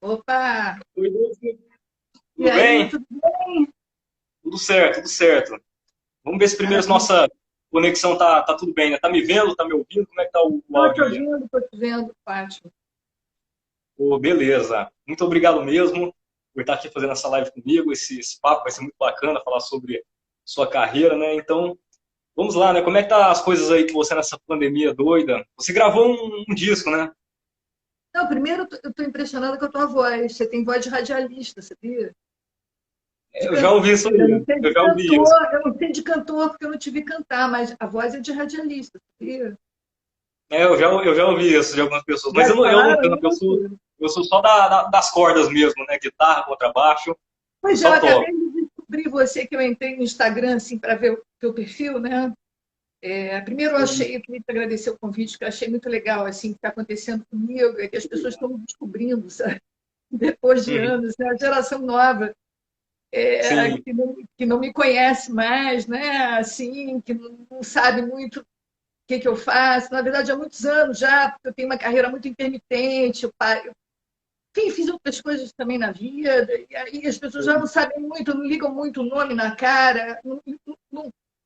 Opa! Oi, Lúcio. E Tudo aí, bem? tudo bem? Tudo certo, tudo certo. Vamos ver se primeiro se Maravilha. nossa conexão tá tudo bem, né? Tá me vendo, tá me ouvindo? Como é que tá o áudio aí? Estou te vendo, Fátima. Pô, beleza. Muito obrigado mesmo por estar aqui fazendo essa live comigo. Esse papo vai ser muito bacana, falar sobre sua carreira, né? Então, vamos lá, né? Como é que tá as coisas aí com você nessa pandemia doida? Você gravou um disco, né? Não, primeiro, eu estou impressionada com a tua voz. Você tem voz de radialista, sabia? De Eu já ouvi cantor. isso Eu não aí, sei eu de já ouvi isso. cantor, eu não sei de cantor porque eu não te vi cantar, mas a voz é de radialista, sabia? Eu já ouvi isso de algumas pessoas, mas Já eu não falaram canto, isso? eu sou só das cordas mesmo, né? Guitarra, contrabaixo, eu Pois é, eu só toco. acabei de descobrir você que eu entrei no Instagram assim, para ver o teu perfil, né? Primeiro, eu achei, eu queria te agradecer o convite, que eu achei muito legal assim, o que está acontecendo comigo, é que as pessoas estão me descobrindo, sabe? Depois de Uhum. anos, né? A geração nova Sim, que não me conhece mais, né? Assim, que não sabe muito o que eu faço. Na verdade, há muitos anos já, porque eu tenho uma carreira muito intermitente, enfim, fiz outras coisas também na vida, e aí as pessoas já não sabem muito, não ligam muito o nome na cara, não,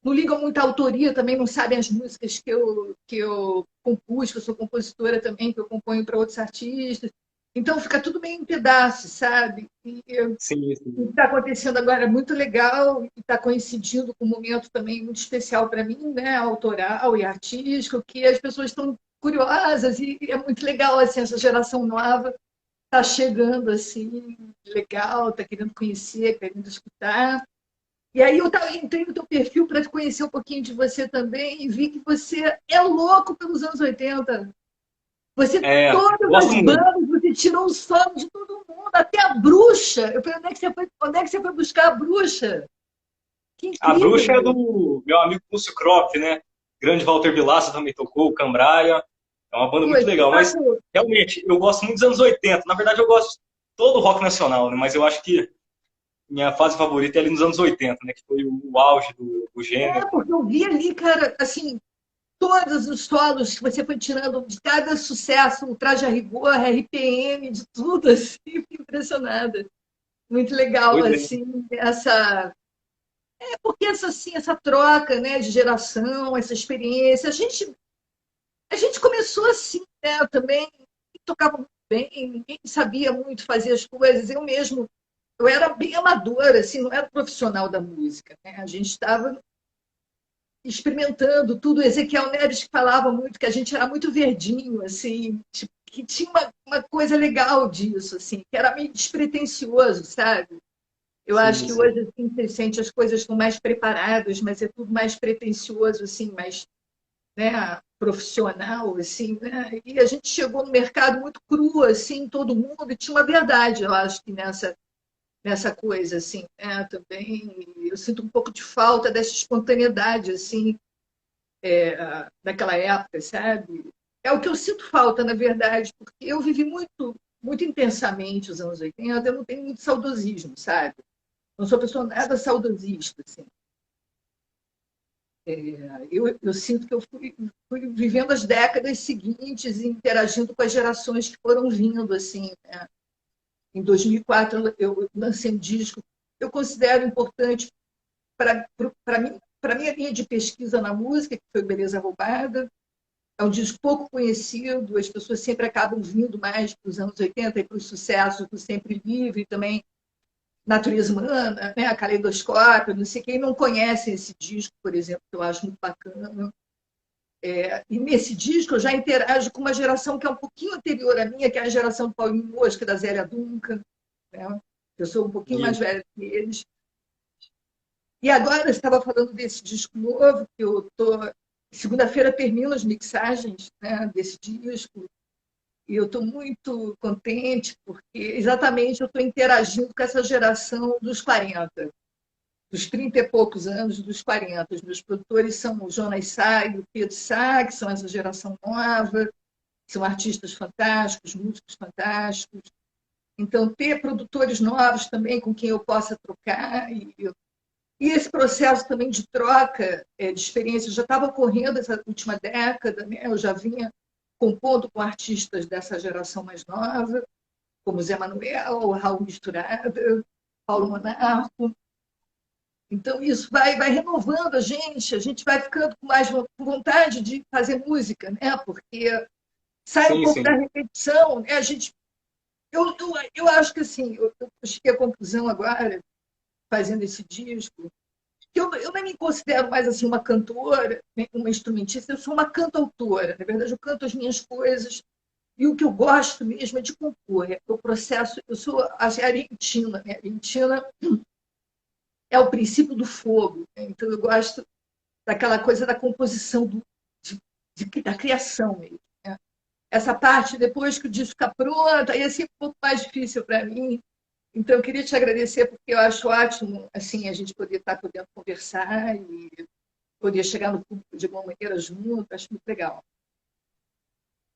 não ligam muito a autoria também, não sabem as músicas que eu compus, que eu sou compositora também, que eu componho para outros artistas. Então fica tudo meio em pedaços, sabe? sim, O que sim. está acontecendo agora é muito legal e está coincidindo com um momento também muito especial para mim, né? Autoral e artístico, que as pessoas estão curiosas e é muito legal assim, essa geração nova está chegando assim, legal, está querendo conhecer, querendo escutar. E aí entrei no teu perfil para conhecer um pouquinho de você também e vi que você é louco pelos anos 80. Você, todas Gosto as muito. bandas, você tirou o sono de todo mundo, até a bruxa. Eu falei, onde é que você foi buscar a bruxa? Que A bruxa é incrível! do meu amigo Lúcio Croft, né? Grande Walter Vilaça também tocou, Cambraia. É uma banda Pô, muito que legal, mas bacana. realmente eu gosto muito dos anos 80. Na verdade, eu gosto de todo o rock nacional, né? Mas eu acho que minha fase favorita é ali nos anos 80, né? Que foi o auge do gênero. Porque eu vi ali, cara, assim, todos os solos que você foi tirando de cada sucesso, o Traje a Rigor, RPM, de tudo, assim, fiquei impressionada. Muito legal, Pois é. assim, porque essa troca, né, de geração, essa experiência. A gente começou assim, né, também, ninguém tocava muito bem, ninguém sabia muito fazer as coisas. Eu era bem amadora, assim, não era profissional da música, né? A gente estava experimentando tudo. O Ezequiel Neves que falava muito que a gente era muito verdinho, assim, tipo, que tinha uma coisa legal disso, assim, que era meio despretensioso, sabe? Eu acho Sim, que sim. hoje assim, você sente as coisas estão mais preparadas, mas é tudo mais pretensioso, assim, mais, né, profissional, assim, né? E a gente chegou no mercado muito cru, assim, todo mundo, e tinha uma verdade, eu acho que nessa coisa, assim, né? Também eu sinto um pouco de falta dessa espontaneidade, assim, daquela época, sabe? É o que eu sinto falta, na verdade, porque eu vivi muito, muito intensamente os anos 80, eu não tenho muito saudosismo, sabe? Não sou pessoa nada saudosista, assim. Eu sinto que eu fui vivendo as décadas seguintes e interagindo com as gerações que foram vindo, assim, né? Em 2004 eu lancei um disco, eu considero importante para mim, para minha linha de pesquisa na música, que foi Beleza Roubada. É um disco pouco conhecido, as pessoas sempre acabam vindo mais para os anos 80 e para os sucessos do Sempre Livre, também Natureza Humana, né, a Caleidoscópio, não sei quem não conhece esse disco, por exemplo, que eu acho muito bacana. E nesse disco eu já interajo com uma geração que é um pouquinho anterior à minha, que é a geração do Paulinho Mosca, da Zélia Duncan. Né? Eu sou um pouquinho mais Isso. velha que eles. E agora eu estava falando desse disco novo, que eu estou. Segunda-feira termino as mixagens, né, desse disco. E eu estou muito contente, porque exatamente eu estou interagindo com essa geração dos 40, dos 30 e poucos anos, dos 40. Os meus produtores são o Jonas Sá e o Pedro Sá, que são essa geração nova, são artistas fantásticos, músicos fantásticos. Então, ter produtores novos também com quem eu possa trocar. E esse processo também de troca de experiências já estava ocorrendo essa última década, né? Eu já vinha compondo com artistas dessa geração mais nova. como Zé Manuel, Raul Misturada, Paulo Monarco. Então, isso vai renovando a gente vai ficando com mais vontade de fazer música, né? Porque sai um Sim, pouco da sim. repetição, né? Eu acho que assim, eu cheguei à conclusão agora, fazendo esse disco, que eu nem me considero mais assim uma cantora, nem uma instrumentista, eu sou uma cantautora. Na verdade, eu canto as minhas coisas e o que eu gosto mesmo é de compor. O processo, eu sou argentina, né? Argentina é o princípio do fogo, né? Então eu gosto daquela coisa da composição, da criação mesmo. Né? Essa parte, depois que o disco fica pronto, aí é sempre um pouco mais difícil para mim. Então, eu queria te agradecer, porque eu acho ótimo assim, a gente poder estar podendo conversar e poder chegar no público de alguma maneira junto, acho muito legal.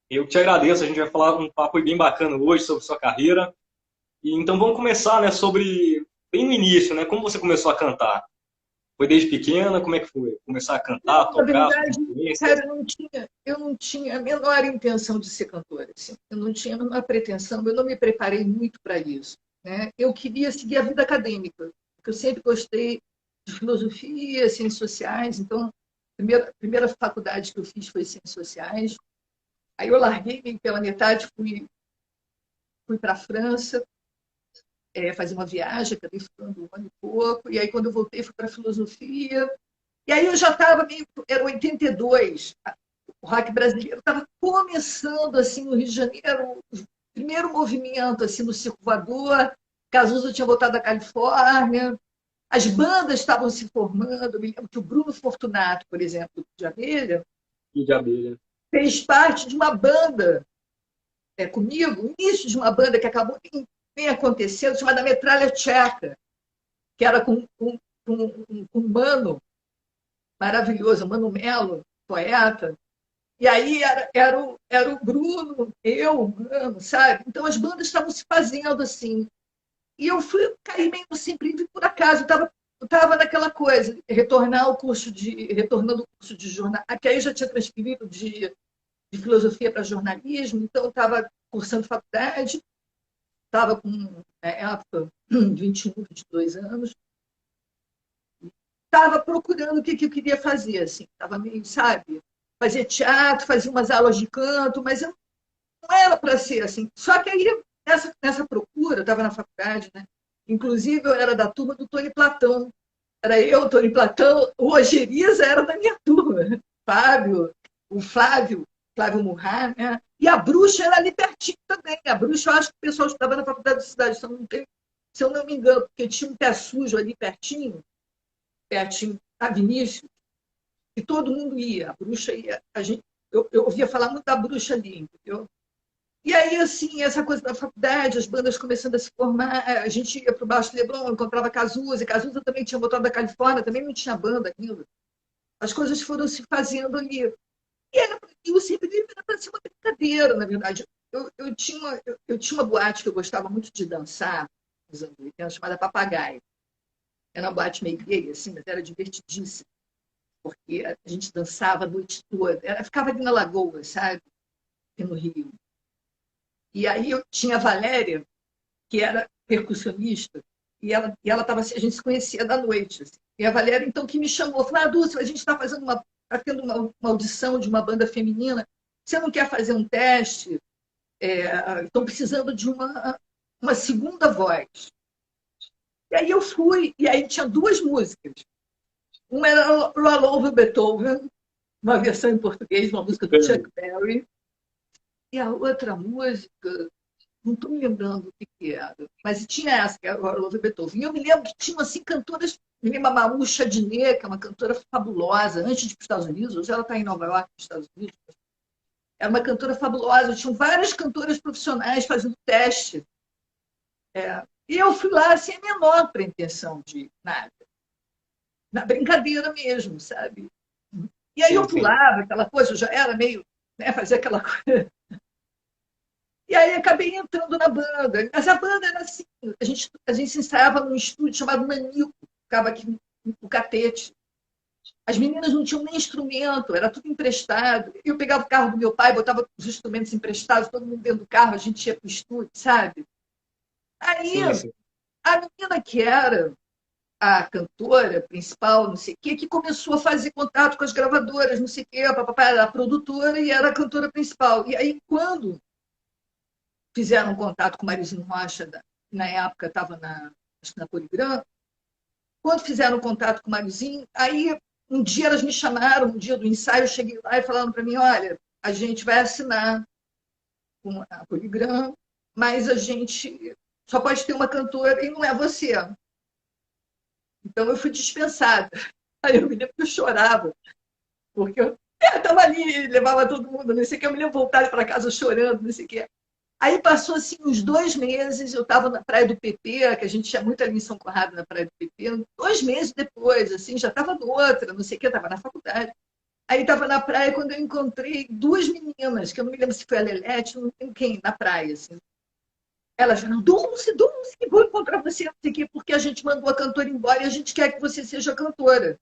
Eu te agradeço, a gente vai falar um papo bem bacana hoje sobre sua carreira. E então vamos começar, né, sobre bem no início, né? Como você começou a cantar? Foi desde pequena? Como é que foi? Começar a cantar, Não, na tocar, suas verdade, influências? cara, eu não tinha a menor intenção de ser cantora. Assim. Eu não tinha uma pretensão, eu não me preparei muito para isso. Né? Eu queria seguir a vida acadêmica, porque eu sempre gostei de filosofia, ciências sociais. Então, a primeira faculdade que eu fiz foi ciências sociais. Aí eu larguei meio pela metade, fui para a França, fazer uma viagem, acabei ficando um ano e pouco. E aí, quando eu voltei, fui para filosofia. E aí eu já estava meio. Era 82, o rock brasileiro estava começando assim no Rio de Janeiro, o primeiro movimento assim no Circo Voador. Cazuza tinha voltado da Califórnia, as bandas estavam se formando. Eu me lembro que o Bruno Fortunato, por exemplo, de Abelha, E de abelha. fez parte de uma banda comigo, o início de uma banda que acabou nem acontecendo, chamada Metralha Tcheca, que era com um mano maravilhoso, Mano Melo, poeta. E aí era o Bruno, eu, Mano, sabe? Então as bandas estavam se fazendo assim. E eu caí meio sempre por acaso. Eu estava naquela coisa, retornando o curso de jornal, que aí eu já tinha transferido de filosofia para jornalismo, então eu estava cursando faculdade, estava com, na época, 21, 22 anos, estava procurando o que eu queria fazer, assim, estava meio, sabe, fazer teatro, fazia umas aulas de canto, mas eu não era para ser assim. Só que aí, nessa procura, eu estava na faculdade, né? Inclusive, eu era da turma do Tony Platão. Era eu, Tony Platão, o Ojeriza era da minha turma. Fábio, o Flávio Murrar, né? E a Bruxa era ali pertinho também. A Bruxa, eu acho que o pessoal estudava na faculdade da cidade, se eu não me engano, porque tinha um pé sujo ali pertinho da Vinícius, e todo mundo ia. A Bruxa ia. Eu ouvia falar muito da Bruxa ali, entendeu? E aí, assim, essa coisa da faculdade, as bandas começando a se formar, a gente ia para o Baixo Leblon, encontrava Cazuza, e Cazuza também tinha voltado da Califórnia, também não tinha banda ainda. As coisas foram se fazendo ali. E eu sempre era para ser uma brincadeira, na verdade. Eu tinha uma boate que eu gostava muito de dançar, nos anos 80, chamada Papagaio. Era uma boate meio gay, assim, mas era divertidíssima, porque a gente dançava a noite toda. Ficava ali na Lagoa, sabe? Aqui no Rio. E aí eu tinha a Valéria, que era percussionista, e ela estava assim, a gente se conhecia da noite. Assim. E a Valéria, então, que me chamou, falou: Dulce, a gente está tendo uma audição de uma banda feminina, você não quer fazer um teste? Estão precisando de uma segunda voz. E aí eu fui, e aí tinha duas músicas. Uma era Roll Over Beethoven, uma versão em português, uma música do Chuck Berry, e a outra música, não estou me lembrando o que era, mas tinha essa, que era o Love Beethoven. E eu me lembro que tinham assim, cantoras, me lembro a Maru Chadinê, que é uma cantora fabulosa, antes de ir para os Estados Unidos, hoje ela está em Nova York, nos Estados Unidos. Era uma cantora fabulosa, tinham várias cantoras profissionais fazendo teste. E eu fui lá sem a menor pretensão de nada, na brincadeira mesmo, sabe? E aí eu Sim, sim. pulava aquela coisa, eu já era meio, né, fazia aquela coisa. E aí acabei entrando na banda. Mas a banda era assim, a gente ensaiava num estúdio chamado Nanico, ficava aqui no Catete. As meninas não tinham nem instrumento, era tudo emprestado. Eu pegava o carro do meu pai, botava os instrumentos emprestados, todo mundo dentro do carro, a gente ia para o estúdio, sabe? Aí, Sim, sim. a menina que era a cantora principal, não sei o quê, que começou a fazer contato com as gravadoras, não sei o quê, papapá, era a produtora e era a cantora principal. E aí, quando fizeram contato com o Marizinho Rocha, na época estava acho que na Poligram, quando fizeram contato com o Marizinho, aí um dia elas me chamaram, um dia do ensaio, eu cheguei lá e falaram para mim, olha, a gente vai assinar com a Poligram, mas a gente só pode ter uma cantora e não é você. Então eu fui dispensada. Aí eu me lembro que eu chorava, porque eu estava ali, levava todo mundo, não sei o que, eu me lembro voltar para casa chorando, não sei o que. Aí passou assim uns 2 meses, eu estava na Praia do PP, que a gente tinha muito ali em São Conrado, na Praia do PP. 2 meses depois, assim, já estava noutra, não sei o que, estava na faculdade. Aí estava na praia quando eu encontrei duas meninas, que eu não me lembro se foi a Lelete, não lembro quem, na praia. Assim. Elas falaram, Dulce, Dulce, vou encontrar você, não sei o quê, porque a gente mandou a cantora embora e a gente quer que você seja cantora.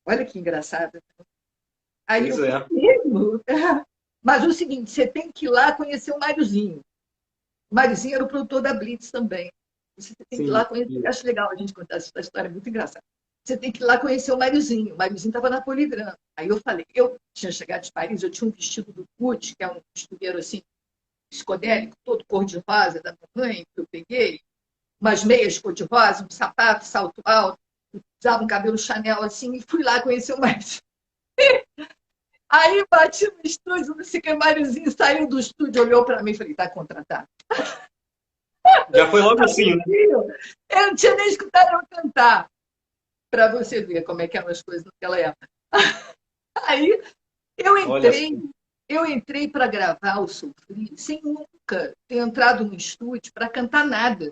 Olha que engraçado. Aí Pois eu falei, é. mesmo? Mas o seguinte, você tem que ir lá conhecer o Máriozinho. O Máriozinho era o produtor da Blitz também. Você tem que ir lá Sim. conhecer. Eu acho legal a gente contar essa história, é muito engraçada. Você tem que ir lá conhecer o Máriozinho. O Máriozinho estava na Poligram. Aí eu falei, eu tinha chegado de Paris, eu tinha um vestido do Pucci, que é um costureiro assim, psicodélico, todo cor-de-rosa da minha mãe, que eu peguei, umas meias cor-de-rosa, um sapato, salto alto, usava um cabelo Chanel assim, e fui lá conhecer o Máriozinho. Aí bati no estúdio, não sei o que, Máriozinho saiu do estúdio, olhou para mim e falei, tá contratado. Já foi logo assim, né? Eu não tinha nem escutado eu cantar, para você ver como é que eram as coisas naquela época. Aí eu Olha só. entrei, eu entrei para gravar o Sofri sem nunca ter entrado no estúdio para cantar nada,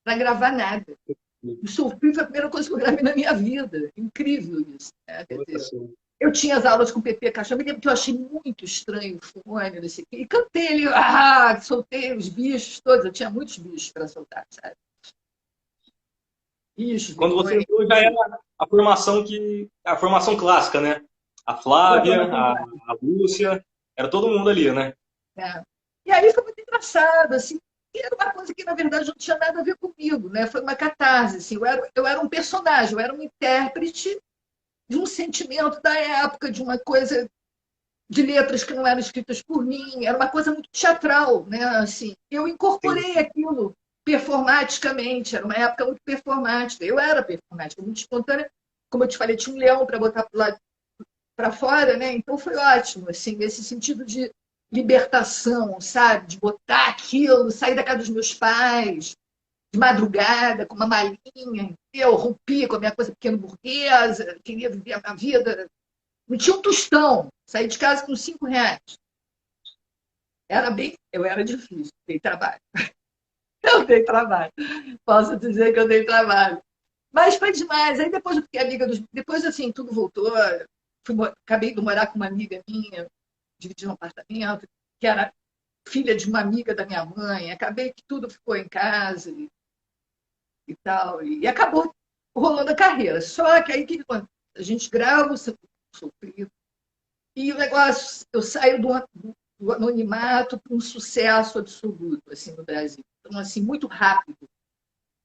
para gravar nada. O Sofri foi a primeira coisa que eu gravei na minha vida. Incrível isso. Né? Quer Olha dizer, só. eu tinha as aulas com o PP Cachorro, me lembro que eu achei muito estranho o fone, não sei o quê, e cantei ele, soltei os bichos todos, eu tinha muitos bichos para soltar, sabe? Bichos, Quando você vergonha, entrou, já era a formação clássica, né? A Flávia, a Lúcia, era todo mundo ali, né? né? E aí foi muito engraçado, assim, e era uma coisa que, na verdade, não tinha nada a ver comigo, né? Foi uma catarse, assim, eu era um personagem, eu era um intérprete de um sentimento da época, de uma coisa de letras que não eram escritas por mim, era uma coisa muito teatral, né? Assim, eu Sim, incorporei aquilo performaticamente, era uma época muito performática, eu era performática, muito espontânea, como eu te falei, tinha um leão para botar para lá para fora, né? Então foi ótimo, assim, nesse sentido de libertação, sabe? De botar aquilo, sair da casa dos meus pais, de madrugada, com uma malinha, eu rompi com a minha coisa pequena burguesa, queria viver a minha vida. Não tinha um tostão, saí de casa com R$ 5. Eu era difícil, dei trabalho. Eu dei trabalho. Posso dizer que eu dei trabalho. Mas foi demais. Aí depois eu fiquei amiga dos. Depois, assim, tudo voltou. Acabei de morar com uma amiga minha, dividir um apartamento, que era filha de uma amiga da minha mãe. Acabei que tudo ficou em casa e tal. E acabou rolando a carreira. Só que aí que a gente grava o Sofrido. E o negócio, eu saio do anonimato para um sucesso absoluto assim, no Brasil. Então, assim, muito rápido.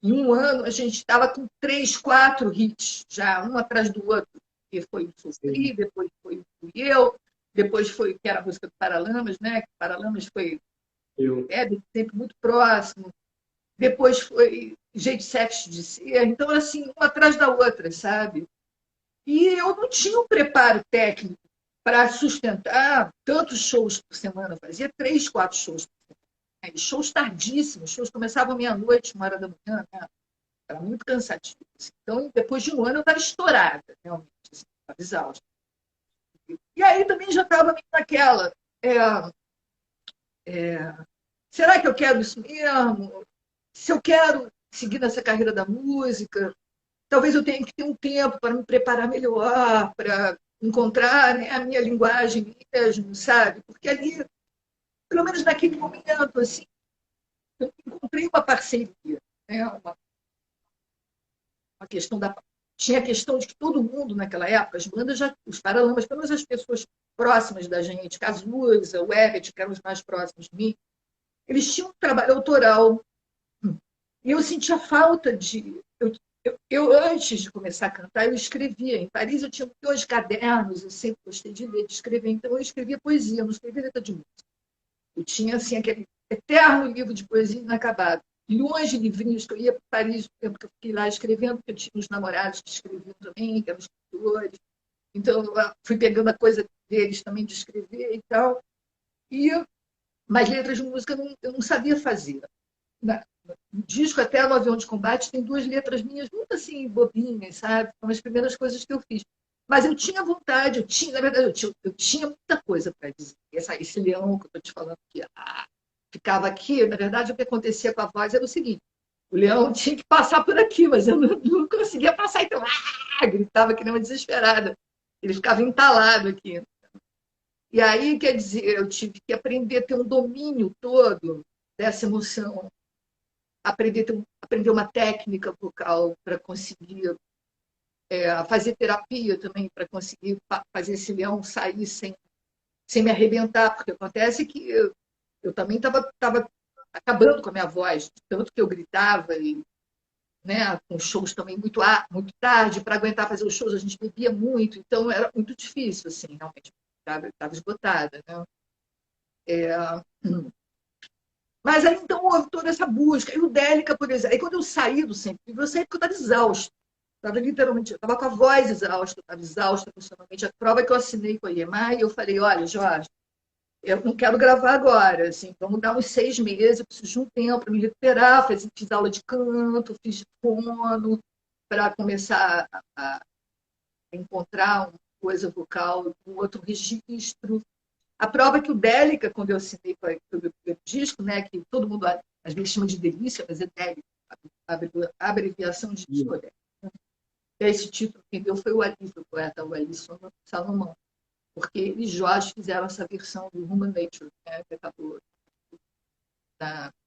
Em um ano, a gente estava com 3, 4 hits, já um atrás do outro. Que foi o sim. Sofri, depois foi o Fui Eu, depois foi que era a música do Paralamas, né? Que Paralamas foi Eu. sempre muito próximo. Depois foi Jeito Sexy de Ser. Então, assim, uma atrás da outra, sabe? E eu não tinha um preparo técnico para sustentar tantos shows por semana. Eu fazia 3, 4 shows por semana. E shows tardíssimos, shows começavam meia-noite, 1 hora da manhã, né? Era muito cansativo. Assim. Então, depois de um ano, eu estava estourada, realmente, assim, estava exausta. E aí também já estava naquela. É, será que eu quero isso mesmo? Se eu quero seguir nessa carreira da música, talvez eu tenha que ter um tempo para me preparar melhor, para encontrar, né, a minha linguagem mesmo, sabe? Porque ali, pelo menos naquele momento, assim, eu encontrei uma parceria, né? Uma questão da tinha a questão de que todo mundo naquela época, as bandas já, os Paralamas, pelo menos as pessoas próximas da gente, Cazuza, o Everett, que eram os mais próximos de mim, eles tinham um trabalho autoral. E eu sentia falta de... antes de começar a cantar, eu escrevia. Em Paris, eu tinha dois cadernos, eu sempre gostei de ler, de escrever. Então, eu escrevia poesia, não escrevia letra de música. Eu tinha, assim, aquele eterno livro de poesia inacabado. Milhões de livrinhos que eu ia para Paris, no tempo que eu fiquei lá escrevendo, porque eu tinha uns namorados que escreviam também, que eram escritores. Então, eu fui pegando a coisa deles também de escrever e tal. E, mas letras de música eu não sabia fazer. No disco, até no Avião de Combate, tem duas letras minhas muito assim, bobinhas, sabe? São as primeiras coisas que eu fiz. Mas eu tinha vontade, na verdade, eu tinha muita coisa para dizer. Esse leão que eu estou te falando que ficava aqui, na verdade, o que acontecia com a voz era o seguinte: o leão tinha que passar por aqui, mas eu não conseguia passar, então gritava que nem uma desesperada. Ele ficava entalado aqui. E aí, quer dizer, eu tive que aprender a ter um domínio todo dessa emoção, aprender uma técnica vocal para conseguir fazer terapia também, para conseguir fazer esse leão sair sem me arrebentar, porque acontece que eu também estava acabando com a minha voz, tanto que eu gritava, e, né, com shows também muito tarde, para aguentar fazer os shows a gente bebia muito, então era muito difícil, assim, realmente, estava esgotada. Né? Mas aí, então, houve toda essa busca. E o Délica, por exemplo, aí quando eu saí do Sempre Vivo, eu saí porque eu estava exausta. Estava literalmente, eu estava com a voz exausta, estava exausta emocionalmente. A prova que eu assinei com a EMI, eu falei, olha, Jorge, eu não quero gravar agora, assim, vamos dar uns 6 meses, eu preciso de um tempo para me recuperar, fiz aula de canto, fiz fono, para começar a encontrar uma coisa vocal, um outro registro. A prova é que o Délica, quando eu assinei com o meu primeiro disco, né, que todo mundo às vezes chama de Delícia, mas é Délica, a abreviação de disco é Délica. Esse título quem deu foi o poeta Alisson Salomão, porque ele e Jorge fizeram essa versão do Human Nature, né, que acabou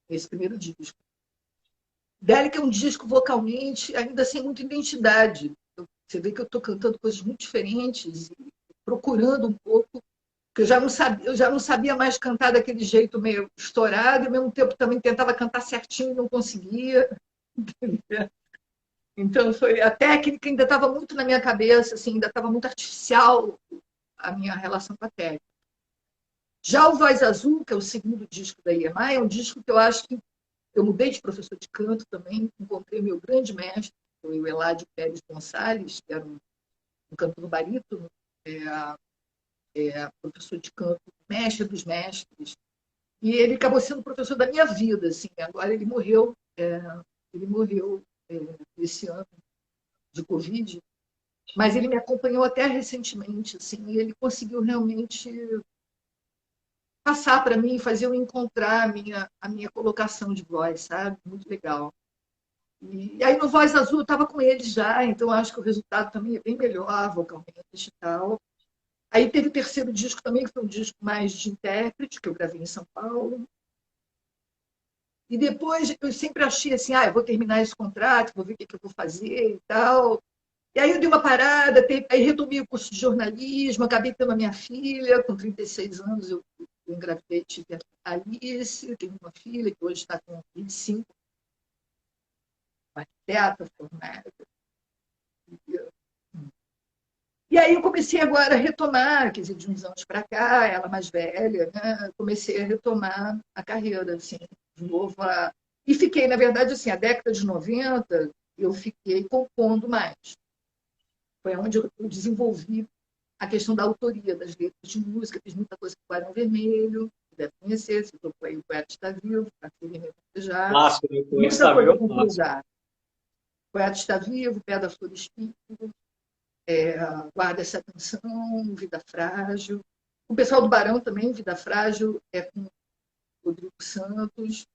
nesse primeiro disco. Délica é um disco vocalmente ainda sem muita identidade. Você vê que eu estou cantando coisas muito diferentes e procurando um pouco, porque eu já não sabia mais cantar daquele jeito meio estourado, e ao mesmo tempo também tentava cantar certinho e não conseguia. Então, a técnica ainda estava muito na minha cabeça, assim, ainda estava muito artificial a minha relação com a técnica. Já o Voz Azul, que é o segundo disco da EMI, é um disco que eu acho que eu mudei de professor de canto também, encontrei meu grande mestre, foi o Eládio Pérez Gonçalves, que era um cantor barítono, professor de canto, mestre dos mestres, e ele acabou sendo professor da minha vida, assim. Agora ele morreu esse ano de Covid, mas ele me acompanhou até recentemente, assim, e ele conseguiu realmente passar para mim, fazer eu encontrar a minha colocação de voz, sabe? Muito legal. E aí no Voz Azul eu estava com ele já, então acho que o resultado também é bem melhor vocalmente e tal. Aí teve o terceiro disco também, que foi um disco mais de intérprete, que eu gravei em São Paulo. E depois eu sempre achei assim, eu vou terminar esse contrato, vou ver o que eu vou fazer e tal. E aí eu dei uma parada, aí retomei o curso de jornalismo, acabei tendo a minha filha, com 36 anos eu engravidei, tive a Alice, tenho uma filha que hoje está com 25, uma arquiteta formada. E aí eu comecei agora a retomar, quer dizer, de uns anos para cá, ela mais velha, né? Comecei a retomar a carreira, assim, de novo. E fiquei, na verdade, assim, a década de 90, eu fiquei compondo mais. Foi onde eu desenvolvi a questão da autoria das letras de música, fiz muita coisa com o Barão Vermelho, deve conhecer, se tocou aí o Poeta Está Vivo, a filha já. Clássico, né? O Poeta Muita Está coisa Vivo é com um clássico. o Poeta Está Vivo, Pé da Flor Espírito, Guarda Essa Canção, Vida Frágil. O pessoal do Barão também, Vida Frágil, é com Rodrigo Santos.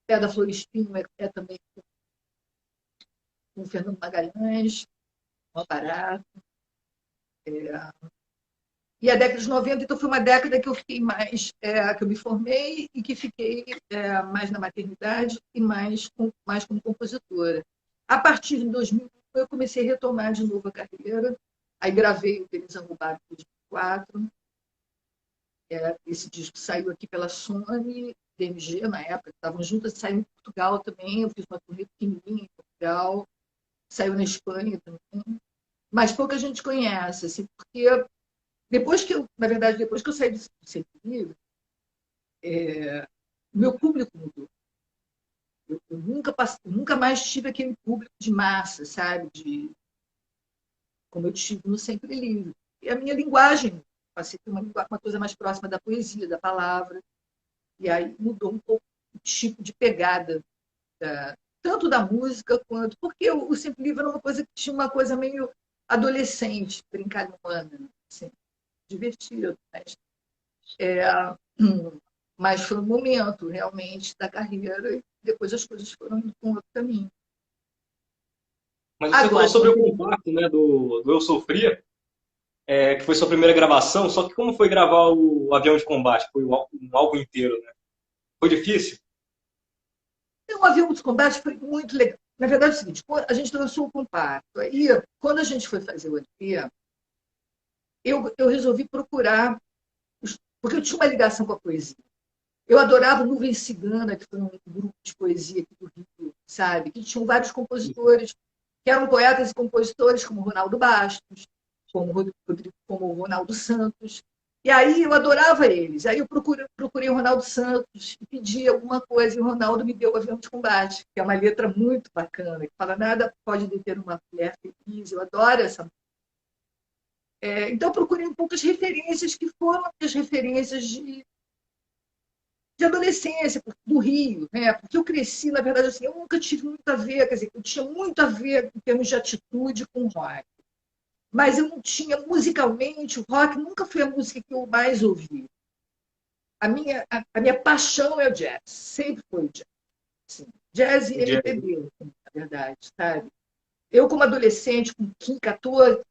Pé da Flor Espinho é também com o Fernando Magalhães, um aparato. E a década de 90, então, foi uma década que eu fiquei mais, que eu me formei e que fiquei mais na maternidade e mais como compositora. A partir de 2000, eu comecei a retomar de novo a carreira. Aí gravei o Beleza Roubada em 2004. Esse disco saiu aqui pela Sony DMG na época, estavam juntas, saiu em Portugal também, eu fiz uma turnê pequenininha em Portugal, saiu na Espanha também, mas pouca gente conhece, assim, porque depois que eu, na verdade, depois que eu saí do Sempre Livre, o meu público mudou. Eu nunca mais tive aquele público de massa, sabe? Como eu tive no Sempre Livre. E a minha linguagem, passei a ter uma coisa mais próxima da poesia, da palavra. E aí mudou um pouco o tipo de pegada, tanto da música quanto. Porque o Sempre Livre era uma coisa que tinha uma coisa meio adolescente, brincalhona, assim, divertido. Mas foi um momento, realmente, da carreira, e depois as coisas foram indo para um outro caminho. Mas você falou Agora, sobre o compacto, né, do Eu Sofria, que foi sua primeira gravação, só que como foi gravar o Avião de Combate? Foi um álbum inteiro, né? Foi difícil? o Avião de Combate foi muito legal. Na verdade, é o seguinte, a gente lançou o compacto. Aí, quando a gente foi fazer o LP, eu resolvi procurar, porque eu tinha uma ligação com a poesia. Eu adorava Nuvem Cigana, que foi um grupo de poesia aqui do Rio, sabe? Que tinham vários compositores, que eram poetas e compositores, como Ronaldo Bastos, como o Ronaldo Santos. E aí eu adorava eles. Aí eu procurei o Ronaldo Santos e pedi alguma coisa, e o Ronaldo me deu o Avião de Combate, que é uma letra muito bacana, que fala nada pode deter uma mulher feliz. Eu adoro essa. Então eu procurei um pouco as referências que foram as referências de adolescência, do Rio, né? Porque eu cresci, na verdade, assim, eu nunca tive muito a ver, quer dizer, eu tinha muito a ver em termos de atitude com o rock. Mas eu não tinha, musicalmente, o rock nunca foi a música que eu mais ouvi. A minha paixão é o jazz, sempre foi o jazz. Assim, jazz e MPB, assim, na verdade, sabe? Eu, como adolescente, com 15, 14,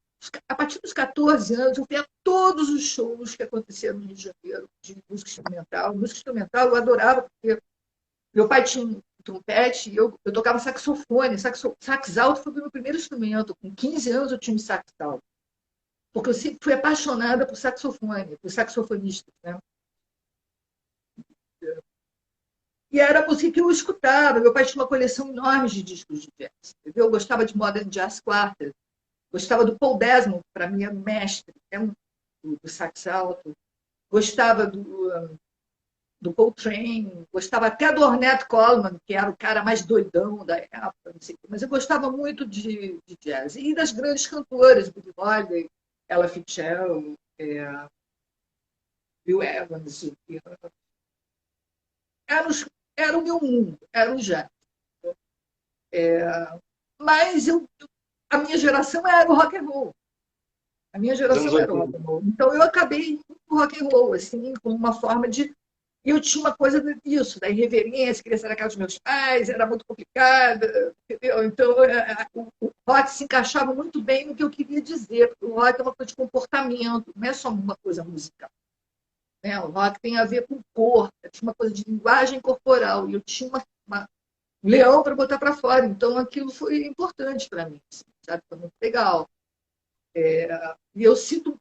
a partir dos 14 anos, eu via todos os shows que aconteceram no Rio de Janeiro de música instrumental. Música instrumental eu adorava, porque meu pai tinha um trompete e eu tocava saxofone. Sax alto foi o meu primeiro instrumento. Com 15 anos eu tinha um sax alto. Porque eu sempre fui apaixonada por saxofone, por saxofonista, né? E era a música que eu escutava. Meu pai tinha uma coleção enorme de discos de jazz. Entendeu? Eu gostava de Modern Jazz Quartet. Gostava do Paul Desmond, para mim é mestre, do sax alto. Gostava do Coltrane, gostava até do Ornette Coleman, que era o cara mais doidão da época, não sei o quê. Mas eu gostava muito de jazz. E das grandes cantoras, Billie Holiday, Ella Fitzgerald, Bill Evans. Era o meu mundo, era o jazz. Mas a minha geração era o rock and roll. A minha geração era o rock and roll. Então eu acabei indo pro rock and roll, assim, como uma forma de. Eu tinha uma coisa disso, da irreverência, queria ser na casa dos meus pais, era muito complicada, entendeu? Então o rock se encaixava muito bem no que eu queria dizer, porque o rock é uma coisa de comportamento, não é só uma coisa musical. Né? O rock tem a ver com corpo, tinha uma coisa de linguagem corporal, e eu tinha um leão para botar para fora, então aquilo foi importante para mim, assim, sabe? Foi muito legal. E eu sinto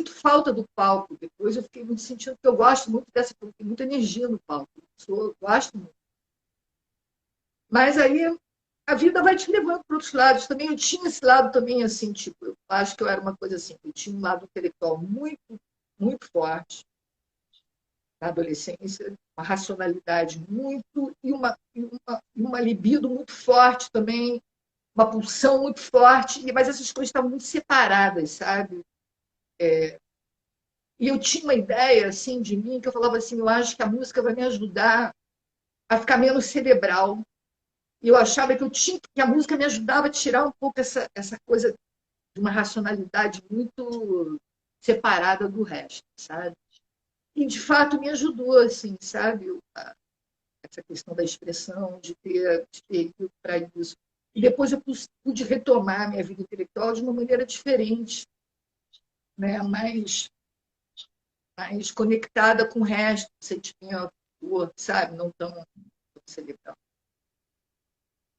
falta do palco. Depois eu fiquei muito sentindo que eu gosto muito dessa, tem muita energia no palco. Eu gosto muito. Mas aí a vida vai te levando para outros lados. Também eu tinha esse lado também assim, tipo, eu acho que eu era uma coisa assim, eu tinha um lado intelectual muito, muito forte na adolescência, uma racionalidade muito e uma libido muito forte também, uma pulsão muito forte, mas essas coisas estavam muito separadas, sabe? E eu tinha uma ideia assim de mim que eu falava assim, eu acho que a música vai me ajudar a ficar menos cerebral. E eu achava que a música me ajudava a tirar um pouco essa coisa de uma racionalidade muito separada do resto, sabe? E de fato me ajudou, assim, sabe? Essa questão da expressão, de ter ido para isso. E depois eu pude retomar a minha vida intelectual de uma maneira diferente, né? mais conectada com o resto do sentimento, sabe? Não tão cerebral.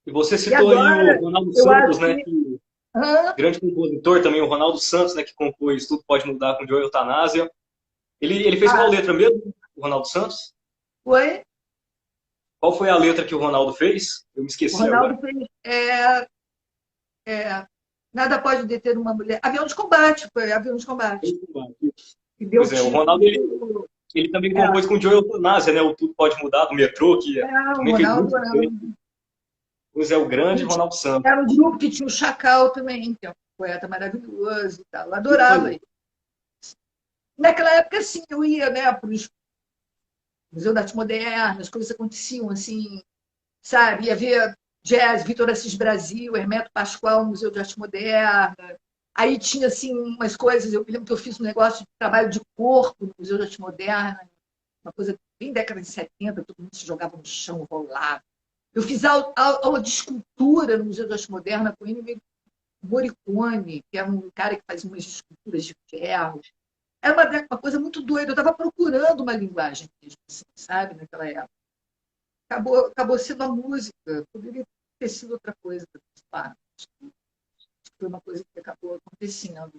E você E citou aí o agora, Ronaldo eu Santos, acho né? que. Hã? Grande compositor também, o Ronaldo Santos, né? Que compôs Tudo Pode Mudar com Joe Eutanásia. Ele fez qual Ah, letra mesmo, o Ronaldo Santos? foi? Qual foi a letra que o Ronaldo fez? Eu me O esqueci agora. Ronaldo fez é, Nada pode deter uma mulher. Avião de combate, foi Avião de combate. E deu Pois é, o Ronaldo título. ele também É, compôs com o Joel Eutanásia, né? O Tudo Pode Mudar, do metrô, que o também fez muito Ronaldo sucesso. Pois é, o grande Ronaldo Santos. era um grupo que tinha o Chacal também, que é um poeta maravilhoso e tal. Eu adorava Olha, ele. Naquela época, sim, eu ia, né, para o Museu da Arte Moderna, as coisas aconteciam assim, sabe? Ia ver jazz, Vitor Assis Brasil, Hermeto Pascoal, no Museu de Arte Moderna. Aí tinha, assim, umas coisas, eu me lembro que eu fiz um negócio de trabalho de corpo no Museu de Arte Moderna, uma coisa bem década de 70, todo mundo se jogava no chão, rolava. Eu fiz aula de escultura no Museu de Arte Moderna com o Ennio Morricone, que é um cara que faz umas esculturas de ferro. Era uma coisa muito doida. Eu estava procurando uma linguagem mesmo, assim, sabe, naquela época. Acabou sendo a música. Poderia ter sido outra coisa. Claro. Foi uma coisa que acabou acontecendo.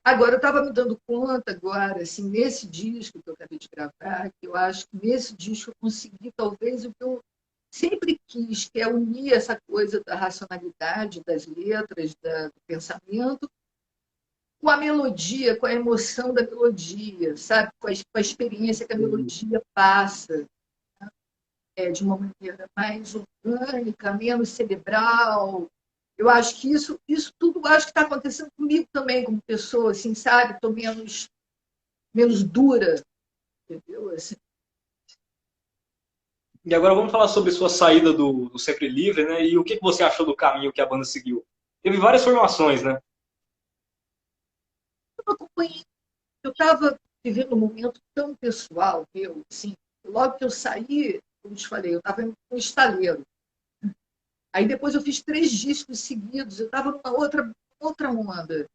Agora, eu estava me dando conta, agora, assim, nesse disco que eu acabei de gravar, que eu acho que nesse disco eu consegui, talvez, o que eu sempre quis, que é unir essa coisa da racionalidade, das letras, do pensamento, com a melodia, com a emoção da melodia, sabe? Com a experiência que a melodia passa, de uma maneira mais orgânica, menos cerebral. Eu acho que isso tudo acho que está acontecendo comigo também, como pessoa, assim, sabe? Estou menos dura, entendeu? Assim, e agora vamos falar sobre sua saída do Sempre Livre, né? E o que você achou do caminho que a banda seguiu? Teve várias formações, né? eu estava vivendo um momento tão pessoal, meu, assim, logo que eu saí, como te falei, eu estava em um estaleiro. Aí depois eu fiz 3 discos seguidos, eu estava numa outra onda,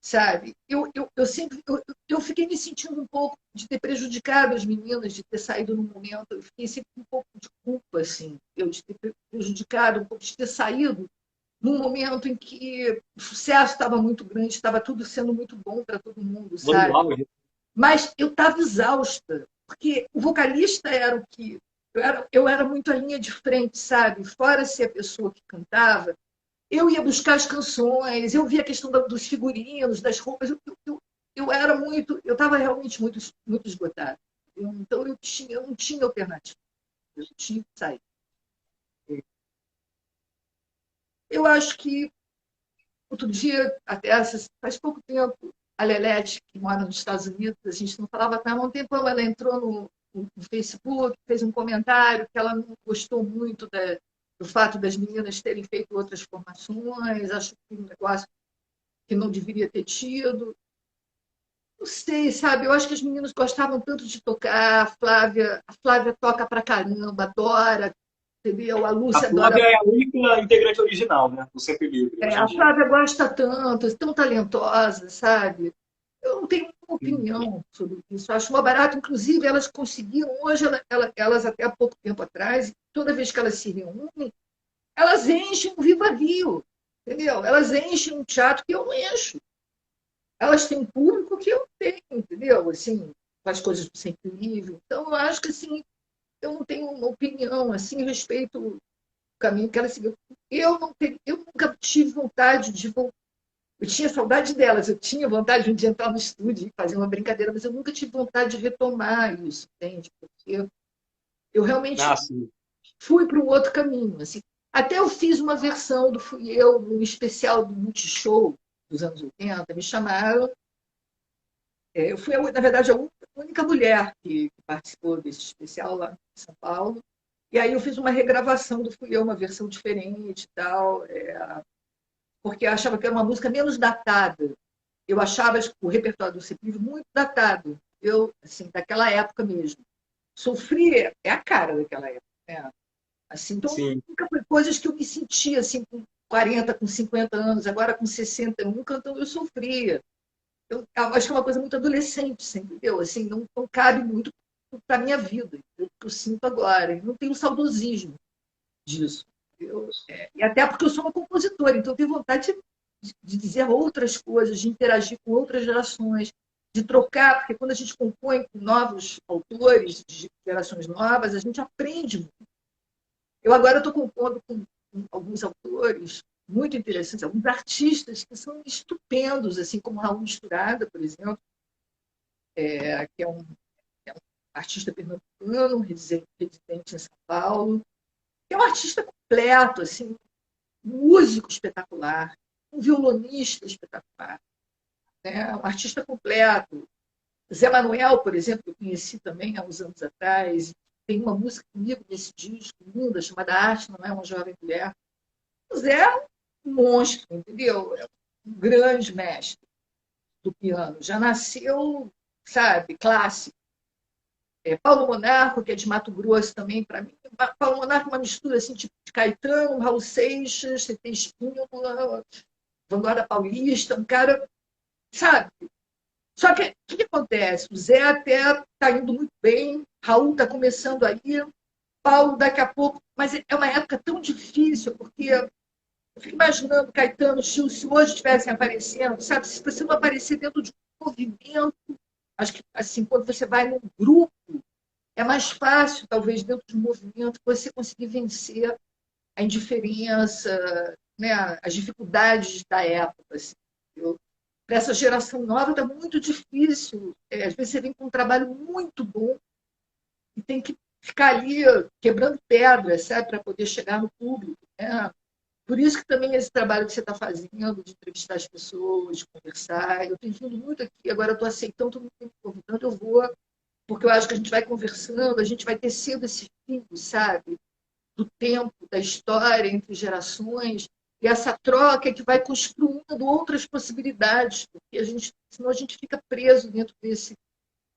sabe? Eu fiquei me sentindo um pouco de ter prejudicado as meninas, de ter saído num momento, eu fiquei sempre com um pouco de culpa, assim, de ter prejudicado, um pouco de ter saído num momento em que o sucesso estava muito grande, estava tudo sendo muito bom para todo mundo, No sabe? auge. Mas eu estava exausta, porque o vocalista era o que. Eu era muito a linha de frente, sabe? Fora ser a pessoa que cantava, eu ia buscar as canções, eu via a questão dos figurinos, das roupas. Eu era muito. Eu estava realmente muito esgotada. Então eu não tinha alternativa. Eu tinha que sair. Eu acho que outro dia, até faz pouco tempo, a Lelete, que mora nos Estados Unidos, a gente não falava há um tempão, ela entrou no Facebook, fez um comentário que ela não gostou muito do fato das meninas terem feito outras formações, acho que um negócio que não deveria ter tido. Não sei, sabe? Eu acho que as meninas gostavam tanto de tocar, a Flávia toca pra caramba, adora, entendeu? A A Lúcia adora. Flávia é a única integrante original, né? Do Sempre Livre, hoje em A dia. Flávia gosta tanto, é tão talentosa, sabe? Eu não tenho uma opinião sobre isso. Eu acho uma barata, inclusive, elas conseguiram, hoje, elas até há pouco tempo atrás, toda vez que elas se reúnem, elas enchem um Viva Rio, entendeu? Elas enchem um teatro que eu não encho. Elas têm um público que eu não tenho, entendeu? Assim, com as coisas do Sempre Livre. Então, eu acho que, assim, eu não tenho uma opinião, assim, a respeito do caminho que elas seguiram. Eu nunca tive vontade de voltar. Eu tinha saudade delas, eu tinha vontade de entrar no estúdio e fazer uma brincadeira, mas eu nunca tive vontade de retomar isso, entende? Porque eu realmente Ah, sim. fui para um outro caminho. Assim. Até eu fiz uma versão do Fui Eu, um especial do Multishow dos anos 80, me chamaram. Eu fui, na verdade, a única mulher que participou desse especial lá em São Paulo. E aí eu fiz uma regravação do Fui Eu, uma versão diferente e tal, porque eu achava que era uma música menos datada. Eu achava o repertório do Sepulveda muito datado. Eu, assim, daquela época mesmo. Sofrer é a cara daquela época. Né? Assim, então, Sim. nunca foi coisas que eu me sentia assim, com 40, com 50 anos, agora com 61, cantando eu sofria. Eu acho que é uma coisa muito adolescente, assim, entendeu? Assim, não cabe muito para a minha vida, o que eu sinto agora. Eu não tenho saudosismo disso. E até porque eu sou uma compositora, então eu tenho vontade de dizer outras coisas, de interagir com outras gerações, de trocar, porque quando a gente compõe com novos autores, de gerações novas, a gente aprende muito. Eu agora estou compondo com alguns autores muito interessantes, alguns artistas que são estupendos, assim como Raul Misturada, por exemplo, que é um artista pernambucano, residente em São Paulo, que é um artista completo, assim, um músico espetacular, um violonista espetacular, né? Um artista completo. Zé Manuel, por exemplo, que eu conheci também há uns anos atrás, tem uma música comigo nesse disco, linda, chamada Arte Não É uma Jovem Mulher. O Zé é um monstro, entendeu? É um grande mestre do piano. Já nasceu, sabe, clássico. Paulo Monarco, que é de Mato Grosso também, para mim. Paulo Monarco é uma mistura assim, tipo de Caetano, Raul Seixas, CT Espíndola, Vanguarda Paulista, um cara, sabe? Só que o que acontece? O Zé até está indo muito bem, Raul está começando aí, Paulo daqui a pouco, mas é uma época tão difícil, porque eu fico imaginando Caetano, Gil, se hoje estivessem aparecendo, sabe? Se você não aparecer dentro de um movimento, acho que assim, quando você vai num grupo, é mais fácil, talvez, dentro de um movimento, você conseguir vencer a indiferença, né, as dificuldades da época. Assim, para essa geração nova está muito difícil. Às vezes você vem com um trabalho muito bom e tem que ficar ali quebrando pedras, sabe, para poder chegar no público. Né? Por isso que também esse trabalho que você está fazendo, de entrevistar as pessoas, de conversar, eu tenho vindo muito aqui, agora eu estou aceitando, todo mundo me convidando, eu vou, porque eu acho que a gente vai conversando, a gente vai tecendo esse fio, sabe, do tempo, da história entre gerações, e essa troca é que vai construindo outras possibilidades, porque senão a gente fica preso dentro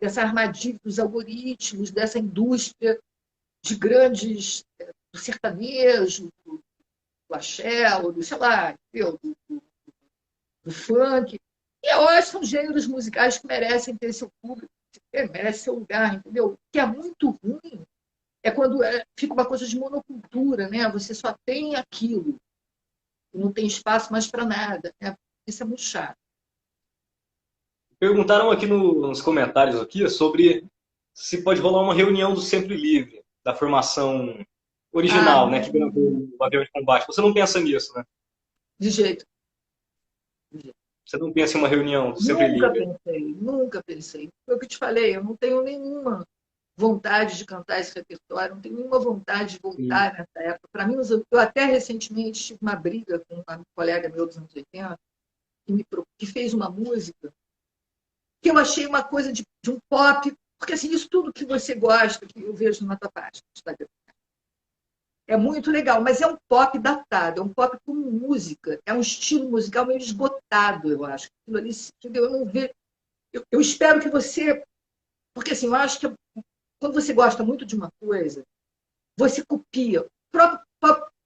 dessa armadilha dos algoritmos, dessa indústria de grandes, do sertanejo, do axé, ou do, sei lá, do funk. E eu acho que são gêneros musicais que merecem ter seu público, merecem seu lugar, entendeu? O que é muito ruim é quando fica uma coisa de monocultura, né? Você só tem aquilo, e não tem espaço mais para nada. Né? Isso é muito chato. Perguntaram aqui nos comentários aqui sobre se pode rolar uma reunião do Sempre Livre, da formação original, né, que gravou o Avião de Combate. Você não pensa nisso, né? De jeito. Você não pensa em uma reunião do Sempre Nunca Livre? pensei, nunca pensei. Foi o que eu te falei, eu não tenho nenhuma vontade de cantar esse repertório, não tenho nenhuma vontade de Sim. voltar nessa época. Para mim, eu até recentemente tive uma briga com um colega meu dos anos 80, que fez uma música que eu achei uma coisa de um pop, porque assim, isso tudo que você gosta, que eu vejo na tua página do Instagram, é muito legal, mas é um pop datado, é um pop com música, é um estilo musical meio esgotado, eu acho. Aquilo ali, entendeu? Eu não vejo. Eu espero que você. Porque assim, eu acho que quando você gosta muito de uma coisa, você copia.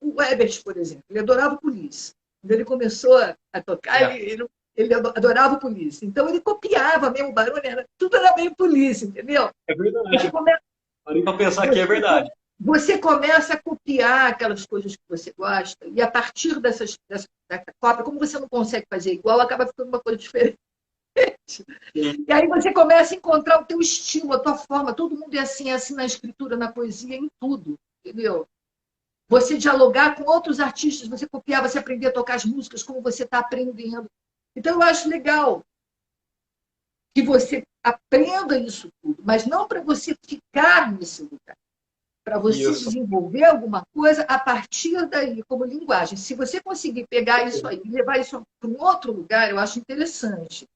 O Ebert, por exemplo, ele adorava Police. Quando ele começou a tocar, ele adorava Police. Então ele copiava mesmo o barulho, tudo era meio Police, entendeu? É verdade. Parei para pensar que é verdade. Você começa a copiar aquelas coisas que você gosta, e a partir dessa cópia, como você não consegue fazer igual, acaba ficando uma coisa diferente. E aí você começa a encontrar o teu estilo, a tua forma. Todo mundo é assim na escritura, na poesia, em tudo, entendeu? Você dialogar com outros artistas, você copiar, você aprender a tocar as músicas como você está aprendendo. Então, eu acho legal que você aprenda isso tudo, mas não para você ficar nesse lugar, para você desenvolver alguma coisa a partir daí, como linguagem. Se você conseguir pegar isso aí e levar isso para um outro lugar, eu acho interessante,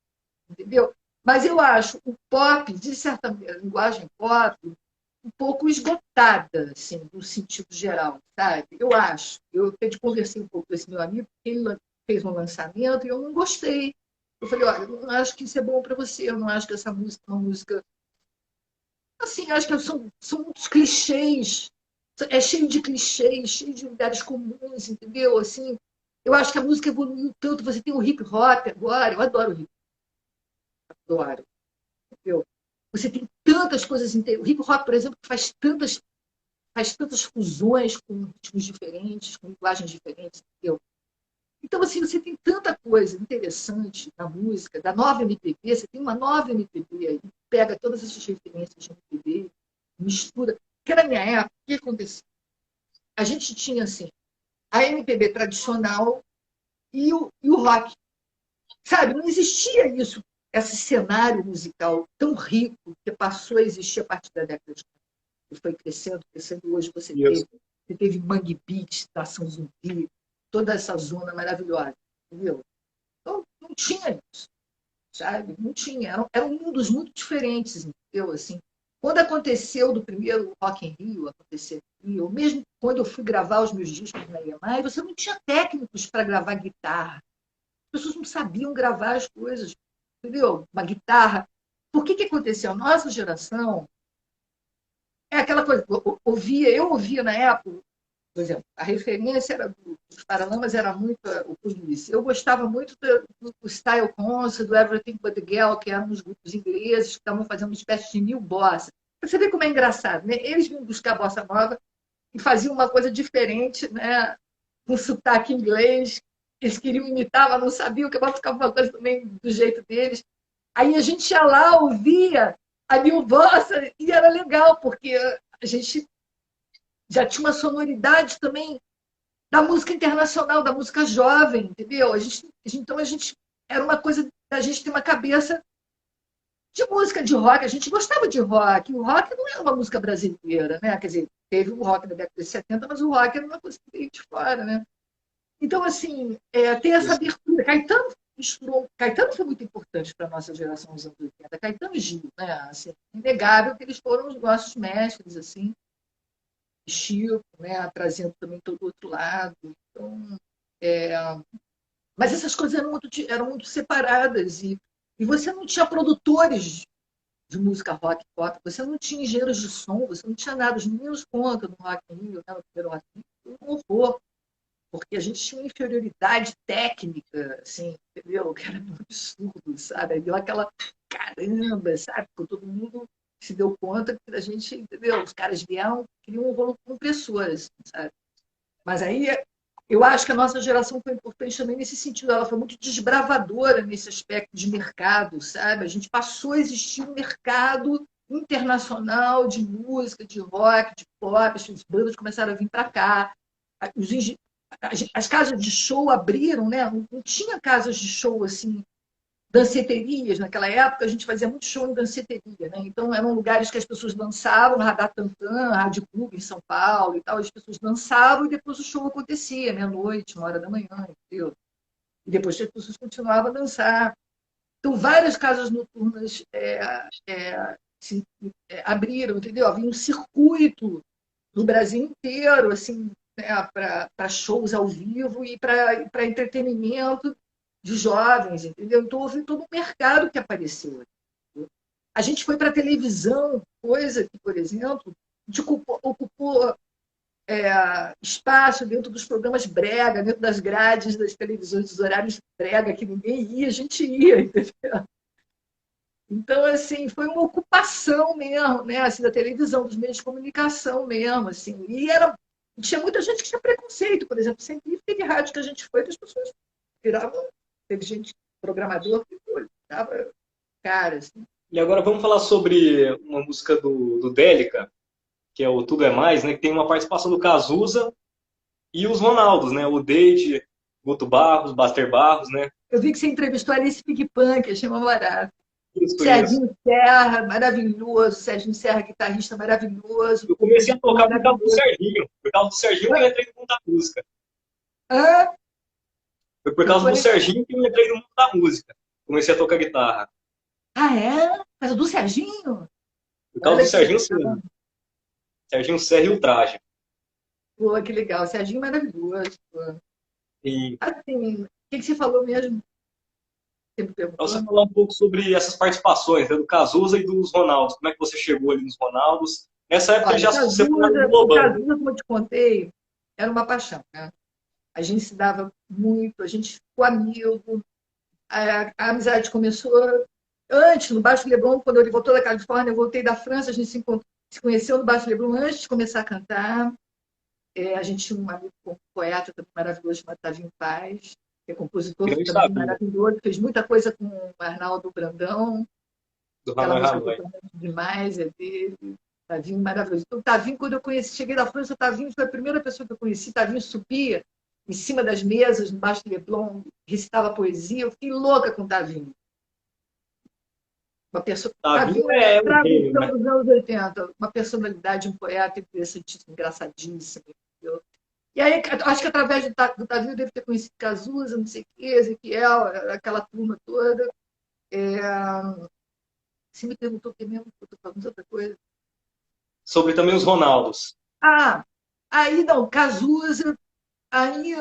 entendeu? Mas eu acho o pop, de certa maneira, a linguagem pop, um pouco esgotada, assim, no sentido geral, sabe? Eu acho. Eu conversei um pouco com esse meu amigo, porque ele fez um lançamento e eu não gostei. Eu falei, olha, eu não acho que isso é bom para você, eu não acho que essa música é uma música... Assim, acho que são muitos clichês, é cheio de clichês, cheio de lugares comuns, entendeu? Assim, eu acho que a música evoluiu tanto, você tem o hip hop agora, eu adoro o hip hop, adoro, entendeu? Você tem tantas coisas, o hip hop, por exemplo, faz tantas fusões com ritmos diferentes, com linguagens diferentes, entendeu? Então, assim, você tem tanta coisa interessante na música, da nova MPB, você tem uma nova MPB aí, pega todas essas referências de MPB, mistura. Porque na minha época, o que acontecia? A gente tinha, assim, a MPB tradicional e o rock. Sabe, não existia isso, esse cenário musical tão rico que passou a existir a partir da década de 90. E foi crescendo, crescendo. Hoje Isso. você teve Mangue Beat, Estação Zumbi, toda essa zona maravilhosa, entendeu? Então, não tinha isso, sabe? Não tinha. Eram mundos muito diferentes, entendeu? Assim, quando aconteceu do primeiro Rock in Rio, aconteceu aqui, ou mesmo quando eu fui gravar os meus discos na EMI, você não tinha técnicos para gravar guitarra. As pessoas não sabiam gravar as coisas, entendeu? Uma guitarra. Por que aconteceu? A nossa geração é aquela coisa, eu ouvia na época, por exemplo, a referência era dos Paralamas era muito o Police. Eu gostava muito do Style Concert, do Everything But The Girl, que eram os grupos ingleses que estavam fazendo uma espécie de new bossa. Você vê como é engraçado, né? Eles vinham buscar a bossa nova e faziam uma coisa diferente, né? Com sotaque inglês. Eles queriam imitar, mas não sabiam que a bossa ficava uma coisa também do jeito deles. Aí a gente ia lá, ouvia a new bossa e era legal, porque a gente já tinha uma sonoridade também da música internacional, da música jovem, entendeu? Então a gente era uma coisa da gente ter uma cabeça de música de rock. A gente gostava de rock. O rock não era uma música brasileira, né? Quer dizer, teve o rock na década de 70, mas o rock era uma coisa que veio de fora, né? Então, assim, tem essa Isso. abertura. Caetano misturou. Caetano foi muito importante para a nossa geração nos anos 80. Caetano e Gil, né? Assim, inegável que eles foram os nossos mestres, assim, Chico, né, trazendo também todo o outro lado. Então, é, mas essas coisas eram muito separadas e você não tinha produtores de música rock pop, você não tinha engenheiros de som, você não tinha nada. Os meninos contam no Rock in Rio, né, no primeiro Rock in Rio, um horror, porque a gente tinha uma inferioridade técnica, assim, entendeu? Que era um absurdo, sabe? Aí deu aquela caramba, sabe? Porque todo mundo se deu conta que a gente, entendeu? Os caras vieram, queriam um rolo compressor, assim, sabe? Mas aí eu acho que a nossa geração foi importante também nesse sentido. Ela foi muito desbravadora nesse aspecto de mercado, sabe? A gente passou a existir um mercado internacional de música, de rock, de pop. As bandas começaram a vir para cá. Os, as casas de show abriram, né? Não tinha casas de show assim danceterias. Naquela época, a gente fazia muito show em danceteria, né? Então, eram lugares que as pessoas dançavam, Radar Tantan, Rádio Clube em São Paulo e tal. As pessoas dançavam e depois o show acontecia, meia-noite, 1 hora da manhã, entendeu? E depois as pessoas continuavam a dançar. Então, várias casas noturnas se, abriram, entendeu? Havia um circuito no Brasil inteiro, assim, né, para shows ao vivo e para entretenimento de jovens, entendeu? Então houve todo um mercado que apareceu. Entendeu? A gente foi para a televisão, coisa que, por exemplo, a gente ocupou espaço dentro dos programas brega, dentro das grades das televisões, dos horários brega, que ninguém ia, a gente ia, entendeu? Então, assim, foi uma ocupação mesmo, né? Assim, da televisão, dos meios de comunicação mesmo, assim. Tinha muita gente que tinha preconceito, por exemplo, sempre teve rádio que a gente foi, que as pessoas viravam, teve gente, programador, que virava cara, assim. E agora vamos falar sobre uma música do Délica, que é o Tudo é Mais, né? Que tem uma participação do Cazuza e os Ronaldos, né? O Deide, Guto Barros, Baster Barros, né? Eu vi que você entrevistou a Alice Pig Punk, achei uma barata. Isso, isso. Serginho Serra, maravilhoso. Serginho Serra, guitarrista maravilhoso. Eu comecei a tocar por causa do Maravilhoso. Serginho. Por causa do Serginho que eu entrei no mundo da música. Hã? Foi por Não causa do foi? Serginho que eu entrei no mundo da música. Comecei a tocar guitarra. Ah, é? Mas o do Serginho? Por causa do Olha que Serginho legal. Serra. Serginho Serra e o Traje. Pô, que legal. Serginho maravilhoso. Pô. E Assim, o que você falou mesmo? Você me pra você perguntou? falar um pouco sobre essas participações, né, do Cazuza e dos Ronaldos. Como é que você chegou ali nos Ronaldos? Nessa época eles Olha, já se separaram do O Lobão. Cazuza, como eu te contei, era uma paixão, né? A gente se dava muito, a gente ficou amigo, a amizade começou antes, no Baixo Leblon, quando ele voltou da Califórnia, eu voltei da França, a gente se conheceu no Baixo Leblon antes de começar a cantar. A gente tinha um amigo poeta também maravilhoso chamado Tavinho Paz. que é compositor Grande também Tavinho, maravilhoso, fez muita coisa com o Arnaldo Brandão, do aquela Hanoi música que eu Hanoi. conheço demais, é dele. Tavinho maravilhoso. Então, Tavinho, quando eu conheci, cheguei da França, o Tavinho foi a primeira pessoa que eu conheci. Tavinho subia em cima das mesas, embaixo do Leblon, recitava poesia. Eu fiquei louca com Tavinho. Uma pessoa, Tavinho Tavinho é é um gênio, tradução né? dos anos 80, uma personalidade, um poeta interessantíssimo, engraçadíssimo. Entendeu? E aí, acho que através do Tavinho eu devo ter conhecido Cazuza, não sei o quê, Ezequiel, aquela turma toda. É, você me perguntou o que mesmo? Eu estou falando de outra coisa. Sobre também os Ronaldos. Ah, aí não, Cazuza. Aí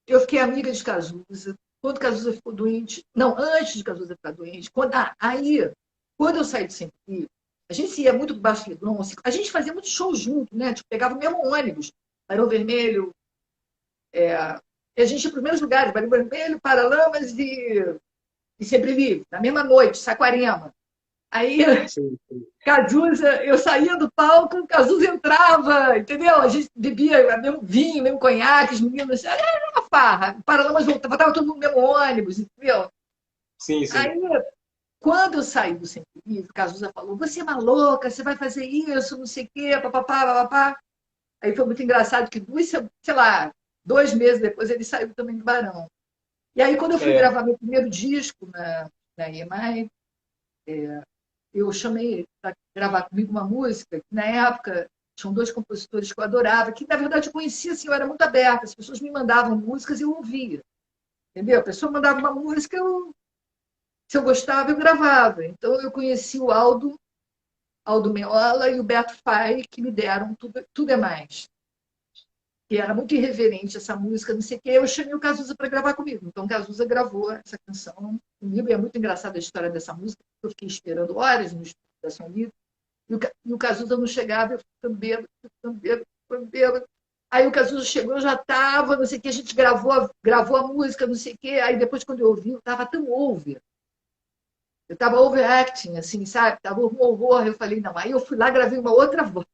eu fiquei amiga de Cazuza. Quando Cazuza ficou doente, não, antes de Cazuza ficar doente, quando eu saí de Sempre, a gente ia muito para Baixo Leblon, a gente fazia muito show junto, né? Tipo, pegava o mesmo ônibus, Barão Vermelho, e a gente ia para os mesmos lugares, Barão Vermelho, Paralamas e Sempre Livre, na mesma noite, Saquarema. Aí Sim, sim. Cazuza, eu saía do palco, o Cazuza entrava, entendeu? A gente bebia mesmo vinho, mesmo conhaque, os meninos, era uma farra. Paralamas voltava, estava todo mundo no mesmo ônibus, entendeu? Sim, sim. Aí, quando eu saí do Sempre Livre, Cazuza falou, você é uma louca, você vai fazer isso, não sei o quê, papapá, papapá. Aí foi muito engraçado que, sei lá, 2 meses depois ele saiu também do Barão. E aí, quando eu fui É, gravar meu primeiro disco na EMI, eu chamei ele para gravar comigo uma música, que na época tinham 2 compositores que eu adorava, que na verdade eu conhecia, assim, eu era muito aberta, as pessoas me mandavam músicas e eu ouvia, entendeu? A pessoa mandava uma música, se eu gostava, eu gravava. Então eu conheci o Aldo Meola e o Beto Fai, que me deram Tudo é Mais, que era muito irreverente essa música, não sei o quê. Eu chamei o Cazuza para gravar comigo. Então o Cazuza gravou essa canção comigo, e é muito engraçada a história dessa música, porque eu fiquei esperando horas no estúdio da Sony. E o Cazuza não chegava, eu ficando bêbado, ficando bêbado, ficando bêbado. Aí o Cazuza chegou, eu já estava, não sei o que, a gente gravou a música, não sei o que. Aí depois, quando eu ouvi, eu estava tão over. Eu estava overacting, assim, sabe? Estava um horror. Eu falei, não. Aí eu fui lá, gravei uma outra voz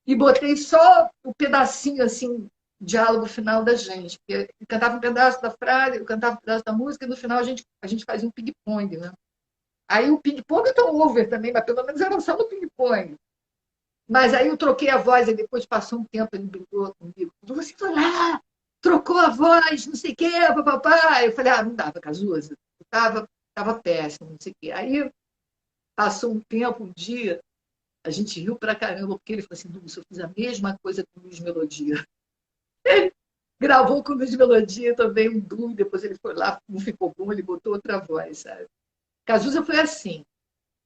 e botei só o pedacinho, assim, diálogo final da gente. Porque eu cantava um pedaço da frase, eu cantava um pedaço da música, e no final a gente fazia um ping-pong, né? Aí o ping-pong é tão over também, mas pelo menos era só no ping-pong. Mas aí eu troquei a voz, e depois passou um tempo, ele brigou comigo. Você foi lá, trocou a voz, não sei o quê, papapá. Eu falei, não dava, Cazuza. Tava péssimo, não sei o quê. Aí passou um tempo, um dia, a gente riu pra caramba, porque ele falou assim, Dulce, eu fiz a mesma coisa com o Luiz Melodia. Gravou com o Luiz Melodia também um duo, depois ele foi lá, não ficou bom, ele botou outra voz, sabe? Cazuza foi assim.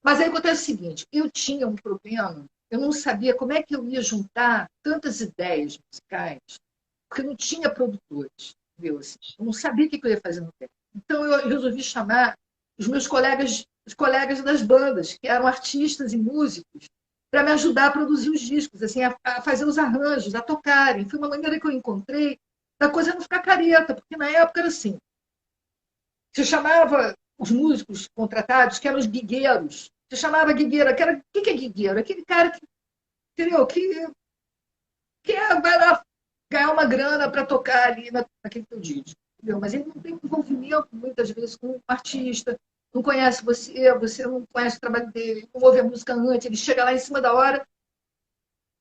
Mas aí acontece o seguinte, eu tinha um problema, eu não sabia como é que eu ia juntar tantas ideias musicais, porque não tinha produtores, entendeu? Assim, eu não sabia o que eu ia fazer no tempo. Então eu resolvi chamar os meus colegas, os colegas das bandas, que eram artistas e músicos, para me ajudar a produzir os discos, assim, a fazer os arranjos, a tocarem. Foi uma maneira que eu encontrei da coisa não ficar careta, porque na época era assim, você chamava os músicos contratados, que eram os guigueiros. Você chamava guigueira, que era, o que é guigueiro? Aquele cara que, entendeu? Vai lá ganhar uma grana para tocar ali naquele teu disco. Entendeu? Mas ele não tem envolvimento, muitas vezes, com o artista, não conhece você não conhece o trabalho dele, não ouve a música antes, ele chega lá em cima da hora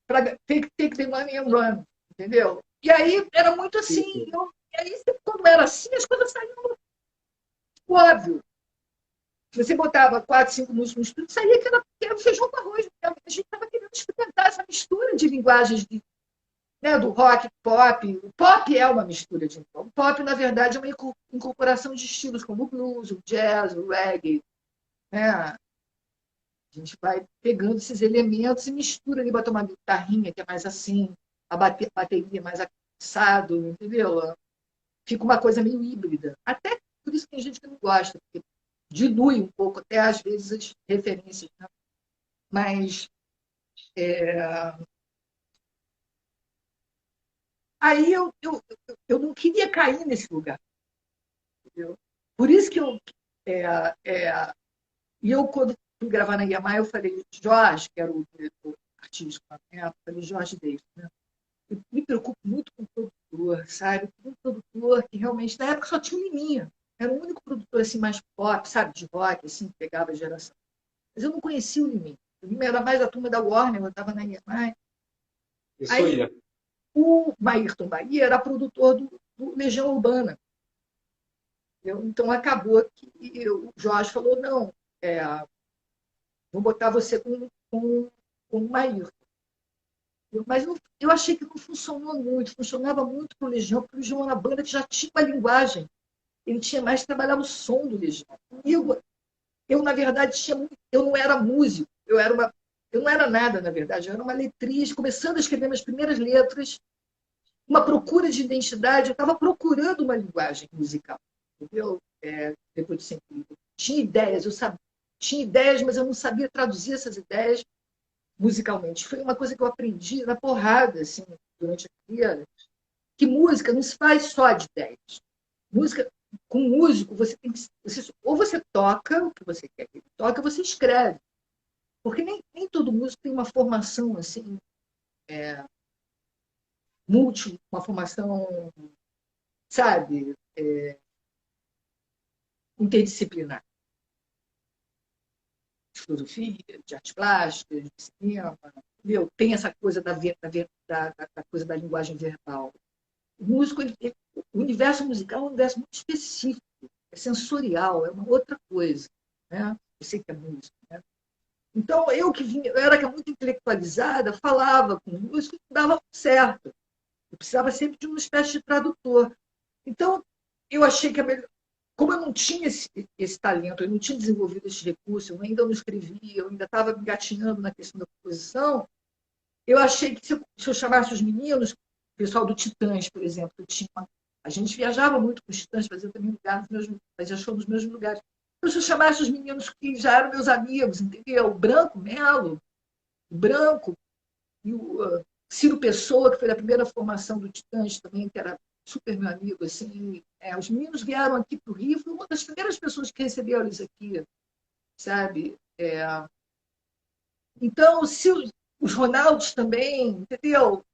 para take the money and run, entendeu? E aí era muito sim, assim. sim. E aí, quando era assim, as coisas saíam óbvio. Você botava 4, 5 músicos no estúdio, saía que era feijão com arroz. A gente estava querendo experimentar essa mistura de linguagens né, do rock, pop. O pop é uma mistura de. O pop, na verdade, é uma incorporação de estilos como o blues, o jazz, o reggae. Né? A gente vai pegando esses elementos e mistura ali, bota uma guitarrinha que é mais assim, a bateria mais assado, entendeu? Fica uma coisa meio híbrida. Até por isso tem gente que não gosta, porque dilui um pouco, até às vezes, as referências. Né? Mas aí eu não queria cair nesse lugar. Entendeu? Por isso que é, é, quando fui gravar na Yamaha, eu falei, Jorge, que era o diretor artístico na época, falei, Jorge Davis, né? Eu me preocupo muito com o produtor, sabe? Com o produtor produtor que realmente, na época, só tinha o Liminha. Era o único produtor assim, mais pop, sabe, de rock, assim, que pegava a geração. Mas eu não conhecia o Liminha. O Liminha era mais a turma da Warner, eu estava na EMI. Isso Aí aí. o Maírton Bahia era produtor do Legião Urbana. Então acabou que o Jorge falou, não, é, vou botar você com o Maírton. Mas eu achei que não funcionou muito, funcionava muito para o Legião, porque o Legião era uma banda que já tinha uma linguagem. Ele tinha mais que trabalhar o som do Legião. Comigo, eu, na verdade, eu não era músico, eu não era nada, na verdade, eu era uma letrista, começando a escrever minhas primeiras letras, uma procura de identidade, eu estava procurando uma linguagem musical, entendeu? Depois de sempre. Tinha ideias, tinha ideias, mas eu não sabia traduzir essas ideias musicalmente. Foi uma coisa que eu aprendi na porrada, assim, durante a carreira, que música não se faz só de ideias. Música, com músico, você tem que. Ou você toca o que você quer que ele toque, ou você escreve. Porque nem todo músico tem uma formação assim, uma formação, sabe, interdisciplinar. De filosofia, de artes plásticas, de cinema, entendeu? Tem essa coisa da coisa da linguagem verbal. O músico, o universo musical é um universo muito específico, é sensorial, é uma outra coisa, né? Eu sei que é música, né? Então, eu era muito intelectualizada, falava com músico e não dava certo. Eu precisava sempre de uma espécie de tradutor. Então, eu achei que como eu não tinha esse talento, eu não tinha desenvolvido esse recurso, eu ainda não escrevia, eu ainda estava me engatinhando na questão da composição, eu achei que se eu chamasse os meninos, o pessoal do Titãs, por exemplo, a gente viajava muito com os Titãs, fazia também fazia show nos mesmos lugares. Então, se eu chamasse os meninos que já eram meus amigos, entendeu? O Branco Melo, o Branco, e o Ciro Pessoa, que foi a primeira formação do Titãs também, que era super meu amigo, assim. Os meninos vieram aqui para o Rio, foi uma das primeiras pessoas que recebeu eles aqui, sabe? Então, se os Ronaldos também, entendeu?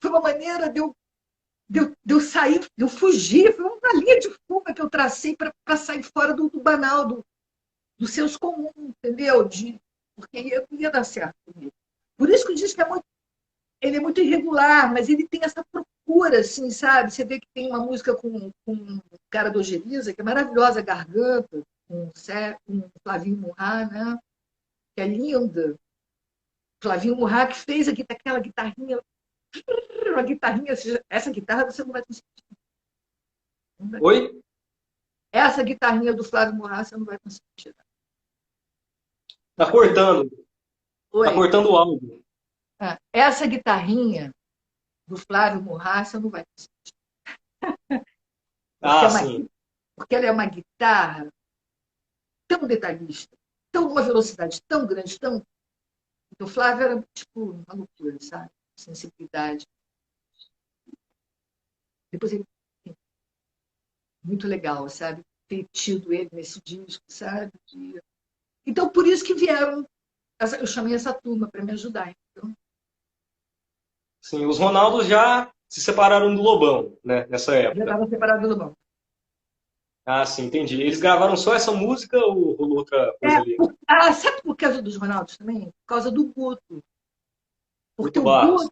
Foi uma maneira de eu sair, de eu fugir, foi uma linha de fuga que eu tracei para sair fora do banal, do senso comum, entendeu? Porque não ia dar certo comigo. Por isso que o disco ele é muito irregular, mas ele tem essa procura, assim, sabe? Você vê que tem uma música com o cara do Ojeriza, que é maravilhosa, Garganta, com o Flavinho Murrá, né? Que é linda. Flavinho Murrá que fez aquela guitarrinha, uma guitarrinha, essa guitarra você não vai conseguir. Oi? Essa guitarrinha do Flávio Murrá você não vai conseguir tirar. Tá cortando. Tá Oi? cortando o áudio. Essa guitarrinha do Flávio Murrá você não vai conseguir. Porque, Ah, sim. porque ela é uma guitarra tão detalhista, tão uma velocidade tão grande, tão. O Flávio era tipo uma loucura, sabe? Sensibilidade. Depois ele muito legal, sabe? Ter tido ele nesse disco, sabe? Então, por isso que vieram, eu chamei essa turma para me ajudar. Então, Sim, os Ronaldos já se separaram do Lobão, né, nessa já época. estava separado do mão. Ah, sim, entendi. Eles gravaram só essa música ou rolou outra coisa ali? Sabe por causa dos Ronaldos também? Por causa do Guto. Porque Guto Barros.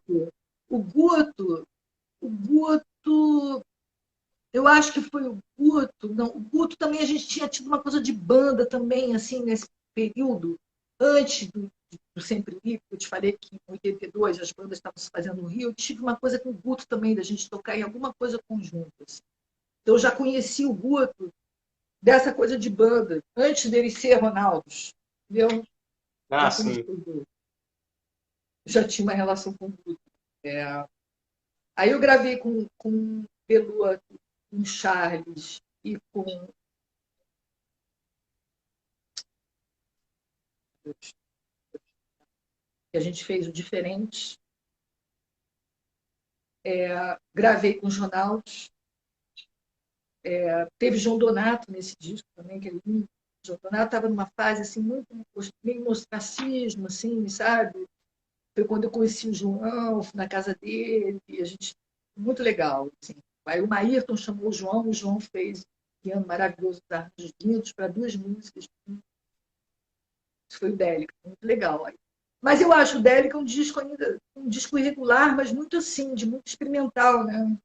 O Guto, o Guto, eu acho que foi o Guto, não, o Guto também a gente tinha tido uma coisa de banda também, assim, nesse período, antes do Sempre Livre, que eu te falei que em 82 as bandas estavam se fazendo no Rio, eu tive uma coisa com o Guto também, da gente tocar em alguma coisa conjunta. Assim. Então, eu já conheci o Guto dessa coisa de banda, antes dele ser Ronaldos, entendeu? Ah, Já conheci sim. o Guto, já tinha uma relação com o Guto. Aí eu gravei com o Pelua, com o Charles e com que a gente fez o Diferente. Gravei com os Ronaldos. Teve João Donato nesse disco também, que é lindo. João Donato estava numa fase assim, muito meio ostracismo, assim, sabe? Foi quando eu conheci o João, fui na casa dele, e a gente. Muito legal. Assim. Aí o Maírton chamou o João fez um piano maravilhoso, arranjos lindos para 2 músicas. Isso foi o Délica, muito legal. Mas eu acho o Délica um disco ainda, um disco irregular, mas muito assim, de muito experimental, né?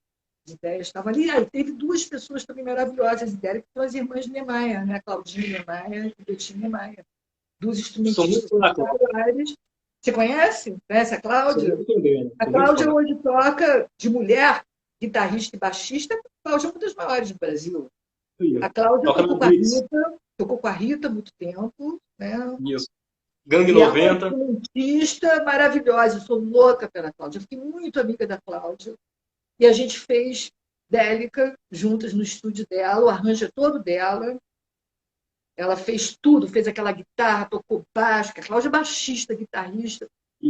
As ideias estavam ali. Aí teve 2 pessoas também maravilhosas, Délica, que são as irmãs Niemeyer, né? Claudinha Niemeyer e Betinha Niemeyer. 2 Sou muito instrumentistas fã da Cláudia. espetaculares. Você conhece? Conhece a Sou Cláudia? muito fã dela. A Sou muito Cláudia fã. hoje toca de mulher, guitarrista e baixista. A Cláudia é uma das maiores do Brasil. A Cláudia Toca na Blitz. tocou com a Rita há muito tempo, né? Isso. Gangue E é uma 90. instrumentista maravilhosa. Eu sou louca pela Cláudia. Eu fiquei muito amiga da Cláudia. E a gente fez Délica juntas no estúdio dela, o arranjo é todo dela. Ela fez tudo, fez aquela guitarra, tocou baixo, a Cláudia é baixista, guitarrista.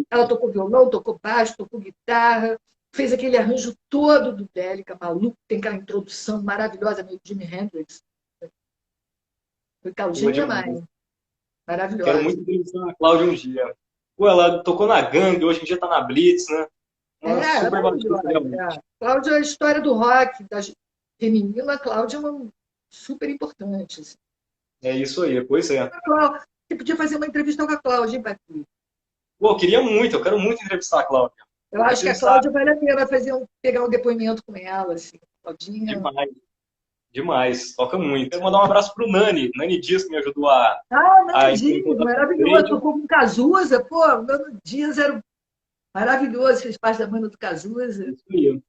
Ela tocou violão, tocou baixo, tocou guitarra, fez aquele arranjo todo do Délica, maluco, tem aquela introdução maravilhosa, meio Jimi Hendrix. Foi Boa Claudinha demais. Maia, Quero maravilhosa. muito entrevistar a Cláudia um dia. Pô, ela tocou na Gangue, hoje em dia tá na Blitz, né? Uma Ela é super baixista, maravilhosa. realmente. Cláudia é a história do rock, da feminina, a Cláudia é uma super importante. Assim. É isso aí, pois é. Você podia fazer uma entrevista com a Cláudia, hein, Patrícia? Pô, eu queria muito, eu quero muito entrevistar a Cláudia. Eu Vou acho que a entrevistar Cláudia vale a pena pegar um depoimento com ela, assim. Claudinha. demais, demais. Toca muito. Quero mandar um abraço pro Nani Dias, que me ajudou Ah, a Nando Dias, implementar o maravilhoso. vídeo. Tocou com Cazuza, pô, o Nando Dias era maravilhoso, fez parte da banda do Cazuza. Isso aí.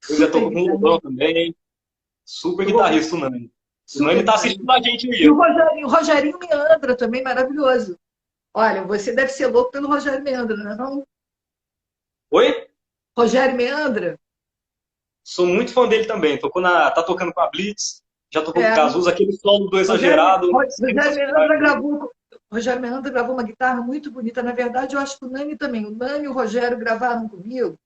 Pois é, Super tocou com o Lobão guitarrista. também. Super Tocou com guitarrista, o Nani. O super Nani tá assistindo guitarrista. a gente E aí. O Rogerinho Meandra também, maravilhoso. Olha, você deve ser louco pelo Rogério Meandra, não é não? Oi? Rogério Meandra? Sou muito fã dele também. Tá tocando com a Blitz, já tocou com o É, Cazuza, aquele solo do Rogério, Exagerado. Rogério Sensacional. Meandra gravou, Rogério Meandra gravou uma guitarra muito bonita. Na verdade, eu acho que o Nani também. O Nani e o Rogério gravaram comigo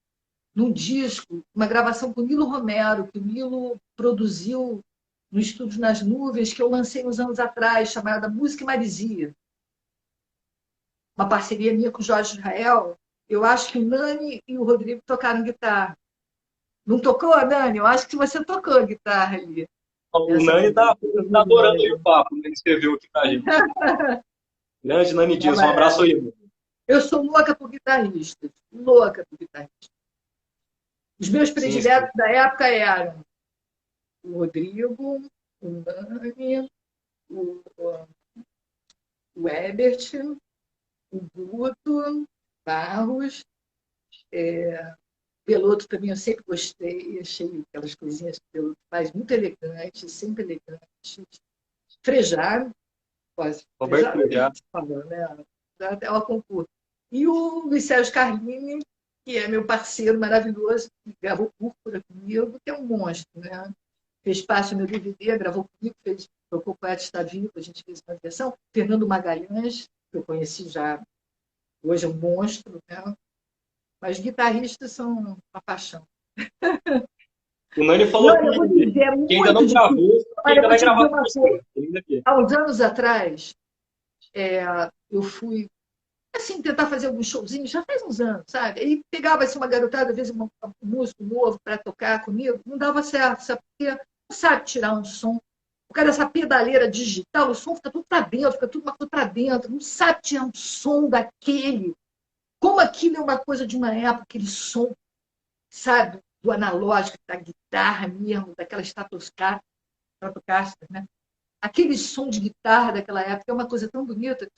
num disco, uma gravação com o Nilo Romero, que o Nilo produziu no Estúdio nas Nuvens, que eu lancei uns anos atrás, chamada Música e Marisia. Uma parceria minha com o Jorge Israel. Eu acho que o Nani e o Rodrigo tocaram guitarra. Não tocou, Nani? Eu acho que você tocou guitarra ali. O Essa Nani tá adorando aí música. o papo, né? Ele escreveu aqui pra gente. Grande Nani Dias, um abraço aí, mano. Eu sou louca por guitarristas. Louca por guitarristas. Os meus Sim, sim. prediletos da época eram o Rodrigo, o Nani, o Ebert, o Guto, Barros, Peloto também eu sempre gostei, achei aquelas coisinhas que o Peloto faz muito elegantes, sempre elegantes. Frejá, quase. Roberto Frejá, a Leviar. gente fala, né? Dá até uma concurso. E o Luiz Sérgio Carlini, que é meu parceiro maravilhoso, que gravou Púrpura comigo, que é um monstro, né? Fez parte do meu DVD, gravou comigo, tocou Poeta Está Vivo, a gente fez uma versão. Fernando Magalhães, que eu conheci já, hoje é um monstro, né? Mas guitarristas são uma paixão. O Nani E falou olha, eu vou te dizer, é que ainda muito não difícil. gravou, que Olha, eu ainda vou vai te dizer gravar com uma coisa. você. Ele ainda quer. Há uns anos atrás, eu fui, assim, tentar fazer alguns showzinhos, já faz uns anos, sabe? Aí pegava assim, uma garotada, às vezes um músico novo para tocar comigo, não dava certo, sabe? Porque não sabe tirar um som. O cara dessa pedaleira digital, o som fica tudo para dentro, fica tudo uma coisa para dentro, não sabe tirar um som daquele. Como aquilo é uma coisa de uma época, aquele som, sabe? Do analógico, da guitarra mesmo, daquela Stratocaster, né? Aquele som de guitarra daquela época é uma coisa tão bonita.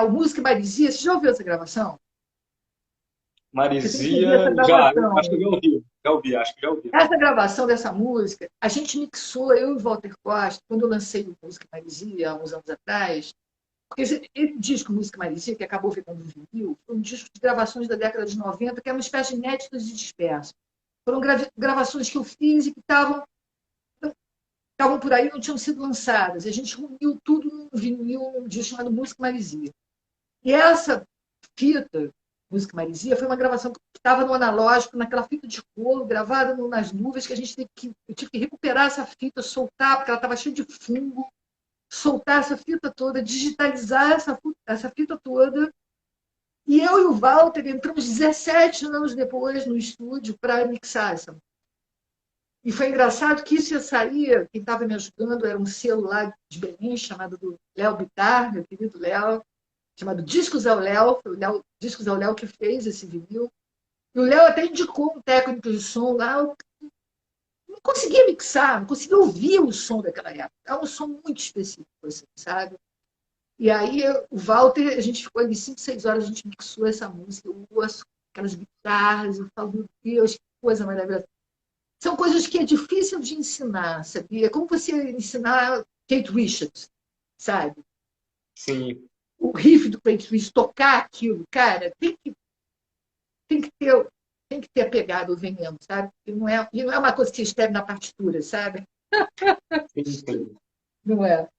O Música e Marisia, você já ouviu essa gravação? Você tem que ouvir essa Marizia, já, eu acho que eu gravação. já ouvi. Já ouvi, acho que já ouvi. Essa gravação dessa música, a gente mixou, eu e o Walter Costa, quando eu lancei o Música e Marisia, há uns anos atrás, porque esse disco Música e Marisia, que acabou ficando vinil, foi um disco de gravações da década de 90, que é uma espécie de inéditas e dispersas. Foram gravações que eu fiz e que estavam por aí, não tinham sido lançadas. A gente reuniu tudo num vinil, num disco chamado Música e Marisia. E essa fita, Música Marisia, foi uma gravação que estava no analógico, naquela fita de couro, gravada nas nuvens, que eu tive que recuperar essa fita, soltar, porque ela estava cheia de fungo, soltar essa fita toda, digitalizar essa fita toda. E eu e o Walter entramos 17 anos depois no estúdio para mixar essa. E foi engraçado que isso ia sair, quem estava me ajudando era um selo lá de Belém, chamado do Léo Bittar, meu querido Léo, chamado Discos ao Léo, foi o Léo, Discos ao Léo que fez esse vinil. E o Léo até indicou um técnico de som lá, eu não conseguia mixar, não conseguia ouvir o som daquela época. É um som muito específico, assim, sabe? E aí o Walter, a gente ficou ali 5, 6 horas, a gente mixou essa música, eu ouço aquelas guitarras, eu falo, meu Deus, que coisa maravilhosa. São coisas que é difícil de ensinar, sabia? É como você ensinar Kate Richards, sabe? Sim, O riff do Kate Richards, tocar aquilo, cara, tem que ter, tem que ter a pegada, o veneno, sabe? E não é uma coisa que você escreve na partitura, sabe? sim, sim. Não é.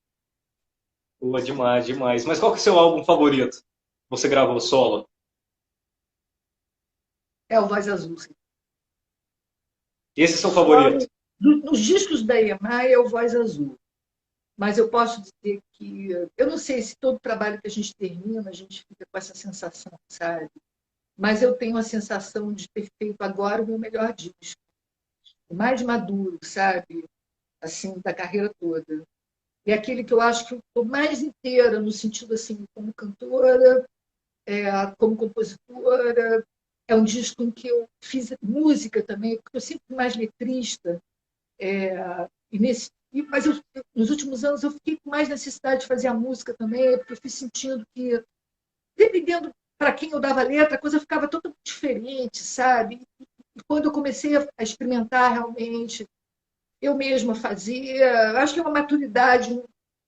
Pô, demais, demais. Mas qual que é o seu álbum favorito? Você gravou solo? É o Voz Azul. Sim. Esse é o seu Solo, favorito? nos discos da EMI é o Voz Azul. Mas eu posso dizer que eu não sei se todo trabalho que a gente termina, a gente fica com essa sensação, sabe? Mas eu tenho a sensação de ter feito agora o meu melhor disco, o mais maduro, sabe? Assim, da carreira toda. E aquele que eu acho que eu estou mais inteira, no sentido assim, como cantora, como compositora. É um disco em que eu fiz música também, porque eu sempre fui mais letrista. E nesse, mas nos últimos anos eu fiquei com mais necessidade de fazer a música também, porque eu fui sentindo que, dependendo para quem eu dava letra, a coisa ficava totalmente diferente, sabe? E quando eu comecei a experimentar realmente, eu mesma fazia, acho que é uma maturidade,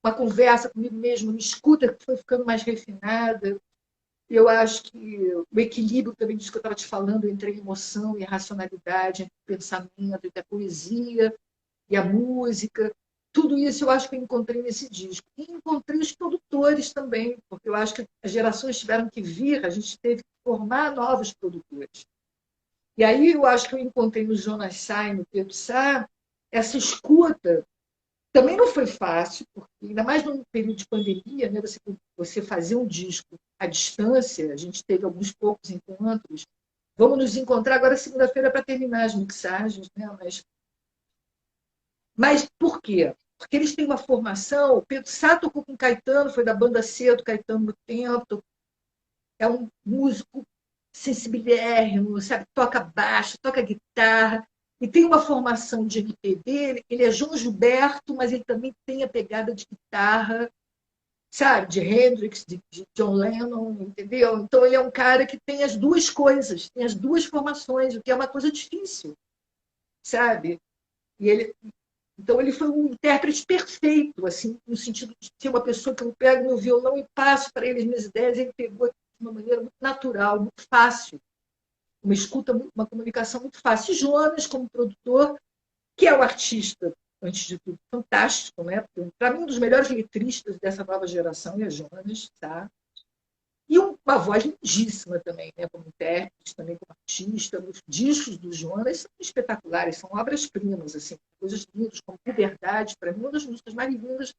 uma conversa comigo mesma, uma escuta que foi ficando mais refinada. Eu acho que o equilíbrio também disso que eu estava te falando entre a emoção e a racionalidade, entre o pensamento, entre a poesia e a música, tudo isso eu acho que eu encontrei nesse disco. E encontrei os produtores também, porque eu acho que as gerações tiveram que vir, a gente teve que formar novos produtores. E aí eu acho que eu encontrei no Jonas Sá e no Pedro Sá essa escuta. Também não foi fácil, porque ainda mais num período de pandemia, né, você fazer um disco à distância, a gente teve alguns poucos encontros. Vamos nos encontrar agora segunda-feira para terminar as mixagens, né? Mas por quê? Porque eles têm uma formação. O Pedro Sá tocou com o Caetano, foi da banda C do Caetano no tempo. É um músico sensibilérrimo, sabe? Toca baixo, toca guitarra. E tem uma formação de MPB. Ele é João Gilberto, mas ele também tem a pegada de guitarra, sabe? De Hendrix, de John Lennon, entendeu? Então ele é um cara que tem as duas coisas, tem as duas formações, o que é uma coisa difícil, sabe? E ele, então ele foi um intérprete perfeito, assim, no sentido de ser uma pessoa que eu pego no violão e passo para ele as minhas ideias, ele pegou de uma maneira muito natural, muito fácil, uma escuta, uma comunicação muito fácil. E Jonas, como produtor, que é um artista, antes de tudo, fantástico, né? Para mim, um dos melhores letristas dessa nova geração é Jonas, tá? E uma voz lindíssima também, né? Como intérprete, também como artista. Os discos do Jonas são espetaculares, são obras-primas, assim, coisas lindas, como Liberdade, para mim, uma das músicas mais lindas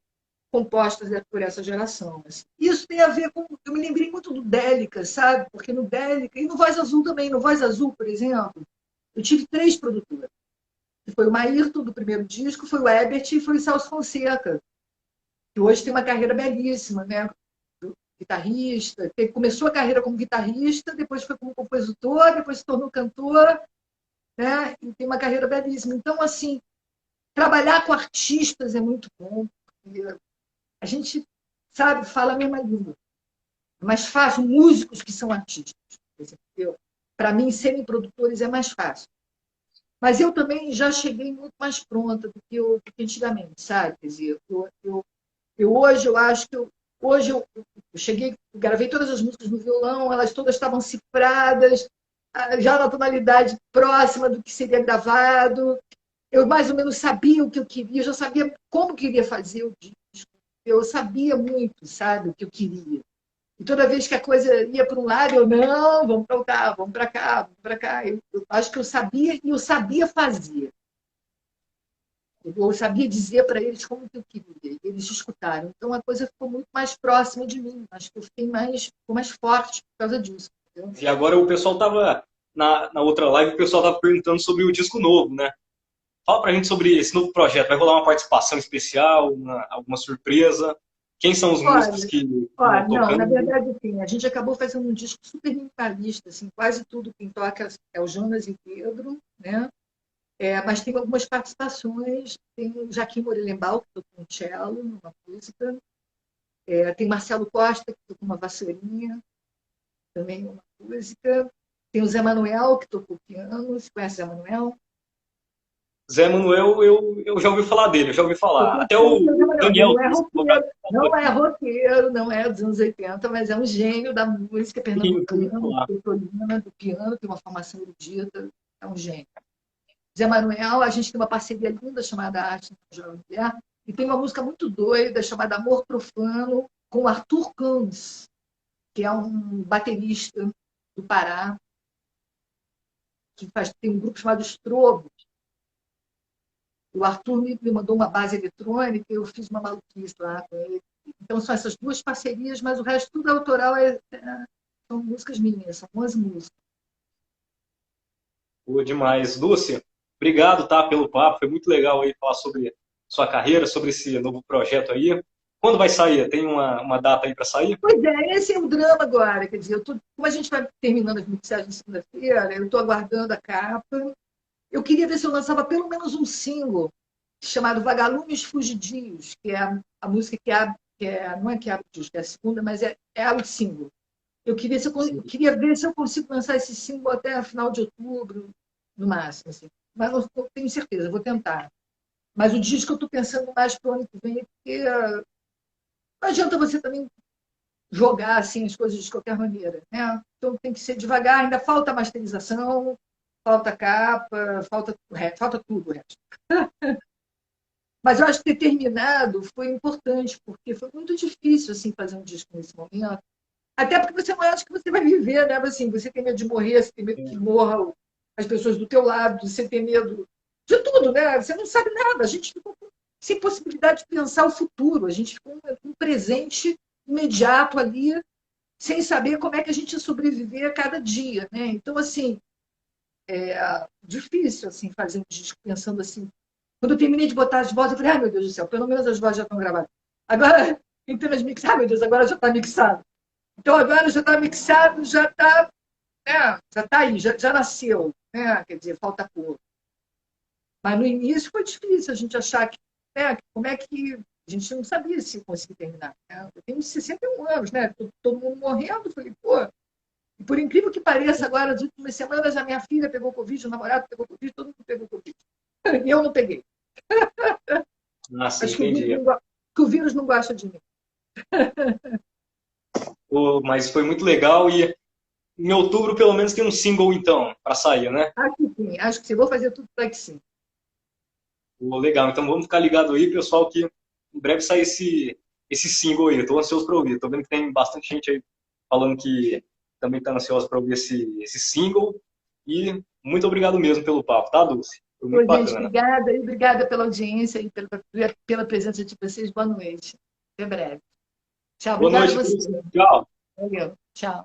compostas por essa geração. Assim. Isso tem a ver com. Eu me lembrei muito do Délica, sabe? Porque no Délica, e no Voz Azul também, no Voz Azul, por exemplo, eu tive 3 produtoras. Foi o Maírton, do primeiro disco, foi o Ebert e foi o Celso Fonseca, que hoje tem uma carreira belíssima, né? Guitarrista, começou a carreira como guitarrista, depois foi como compositor, depois se tornou cantor, né? E tem uma carreira belíssima. Então, assim, trabalhar com artistas é muito bom, porque a gente, sabe, fala a mesma língua. É mais fácil, músicos que são artistas, entendeu? Para mim, serem produtores é mais fácil. Mas eu também já cheguei muito mais pronta do que antigamente, sabe? Quer dizer, hoje eu acho que hoje eu cheguei, gravei todas as músicas no violão, elas todas estavam cifradas, já na tonalidade próxima do que seria gravado. Eu mais ou menos sabia o que eu queria, eu já sabia como queria fazer o disco. Eu sabia muito, sabe, o que eu queria. E toda vez que a coisa ia para um lado, eu, não, vamos para cá, vamos para cá, vamos para cá. Eu acho que eu sabia e eu sabia fazer. Eu sabia dizer para eles como que eu queria, e eles escutaram. Então a coisa ficou muito mais próxima de mim. Acho que eu ficou mais forte por causa disso. Entendeu? E agora o pessoal tava na outra live, o pessoal tava perguntando sobre o disco novo, né? Fala pra gente sobre esse novo projeto. Vai rolar uma participação especial, alguma surpresa? Quem são os músicos Olha, que olha, estão não, na tocando? verdade, sim, a gente acabou fazendo um disco super minimalista, assim, quase tudo quem toca é o Jonas e Pedro, né? Mas tem algumas participações, tem o Jaquim Morelenbaum, que tocou um cello, numa música, tem Marcelo Costa, que tocou uma vassourinha, também uma música, tem o Zé Manuel, que tocou piano, você conhece o Zé Manuel? Zé Manuel, eu já ouvi falar dele, eu já ouvi falar. Até Ele o Daniel, não é roqueiro, falou não é aqui, roqueiro, não é dos anos 80, mas é um gênio da música eu ouvi pernambucana, falar. petrolina, do piano, tem uma formação erudita, é um gênio. Zé Manuel, a gente tem uma parceria linda chamada Arte da Jovem Mulher, e tem uma música muito doida chamada Amor Profano, com o Arthur Cans, que é um baterista do Pará, tem um grupo chamado Estrobo. O Arthur me mandou uma base eletrônica, eu fiz uma maluquice lá com ele. Então, são essas duas parcerias, mas o resto tudo autoral são músicas minhas, são 11 músicas. Boa demais. Lúcia, obrigado, tá, pelo papo. Foi muito legal aí falar sobre sua carreira, sobre esse novo projeto aí. Quando vai sair? Tem uma data aí para sair? Pois é, esse é o drama agora. Quer dizer, como a gente vai terminando as mixagens segunda-feira, eu estou aguardando a capa. Eu queria ver se eu lançava pelo menos um single chamado Vagalumes Fugidios, que é a música que abre, não é que abre o disco, é a segunda, mas é o single. Eu Sim. queria ver se eu consigo lançar esse single até a final de outubro, no máximo. Assim. Mas não tenho certeza, vou tentar. Mas o disco eu estou pensando mais para o ano que vem, porque não adianta você também jogar assim, as coisas de qualquer maneira. Né? Então tem que ser devagar, ainda falta masterização, falta capa, falta tudo o resto. Mas eu acho que ter terminado foi importante, porque foi muito difícil assim, fazer um disco nesse momento. Até porque você não acha que você vai viver, né? Assim, você tem medo de morrer, você tem medo que morram as pessoas do teu lado, você tem medo de tudo, né? Você não sabe nada. A gente ficou sem possibilidade de pensar o futuro. A gente ficou com um presente imediato ali, sem saber como é que a gente ia sobreviver a cada dia, né? Então, assim, difícil assim fazer um disco pensando assim. Quando eu terminei de botar as vozes, eu falei, ai meu Deus do céu, pelo menos as vozes já estão gravadas. Agora, então as mix, ai meu Deus, agora já está mixado. Então agora já está mixado, já está aí, já nasceu. Né? Quer dizer, falta pouco. Mas no início foi difícil a gente achar que, como é que. A gente não sabia se conseguir terminar. Né? Eu tenho 61 anos, né? Todo mundo morrendo. Falei, pô. E por incrível que pareça, agora, nas últimas semanas, a minha filha pegou Covid, o namorado pegou Covid, todo mundo pegou Covid. E eu não peguei. Ah, sim, Acho que entendi. o vírus não gosta de mim. Pô, mas foi muito legal e em outubro pelo menos tem um single então para sair, né? Acho que sim, acho que sim. Vou fazer tudo para que sim. Pô, legal, então vamos ficar ligado aí, pessoal, que em breve sai esse single aí. Eu tô ansioso para ouvir. Tô vendo que tem bastante gente aí falando que também tá ansiosa para ouvir esse single. E muito obrigado mesmo pelo papo, tá, Dulce? Foi muito Pô, gente, bacana. obrigada e obrigada pela audiência e pela presença de vocês. Boa noite. Até breve. Tchau, Boa obrigada a noite, você. Dulce. Tchau. Valeu. Tchau.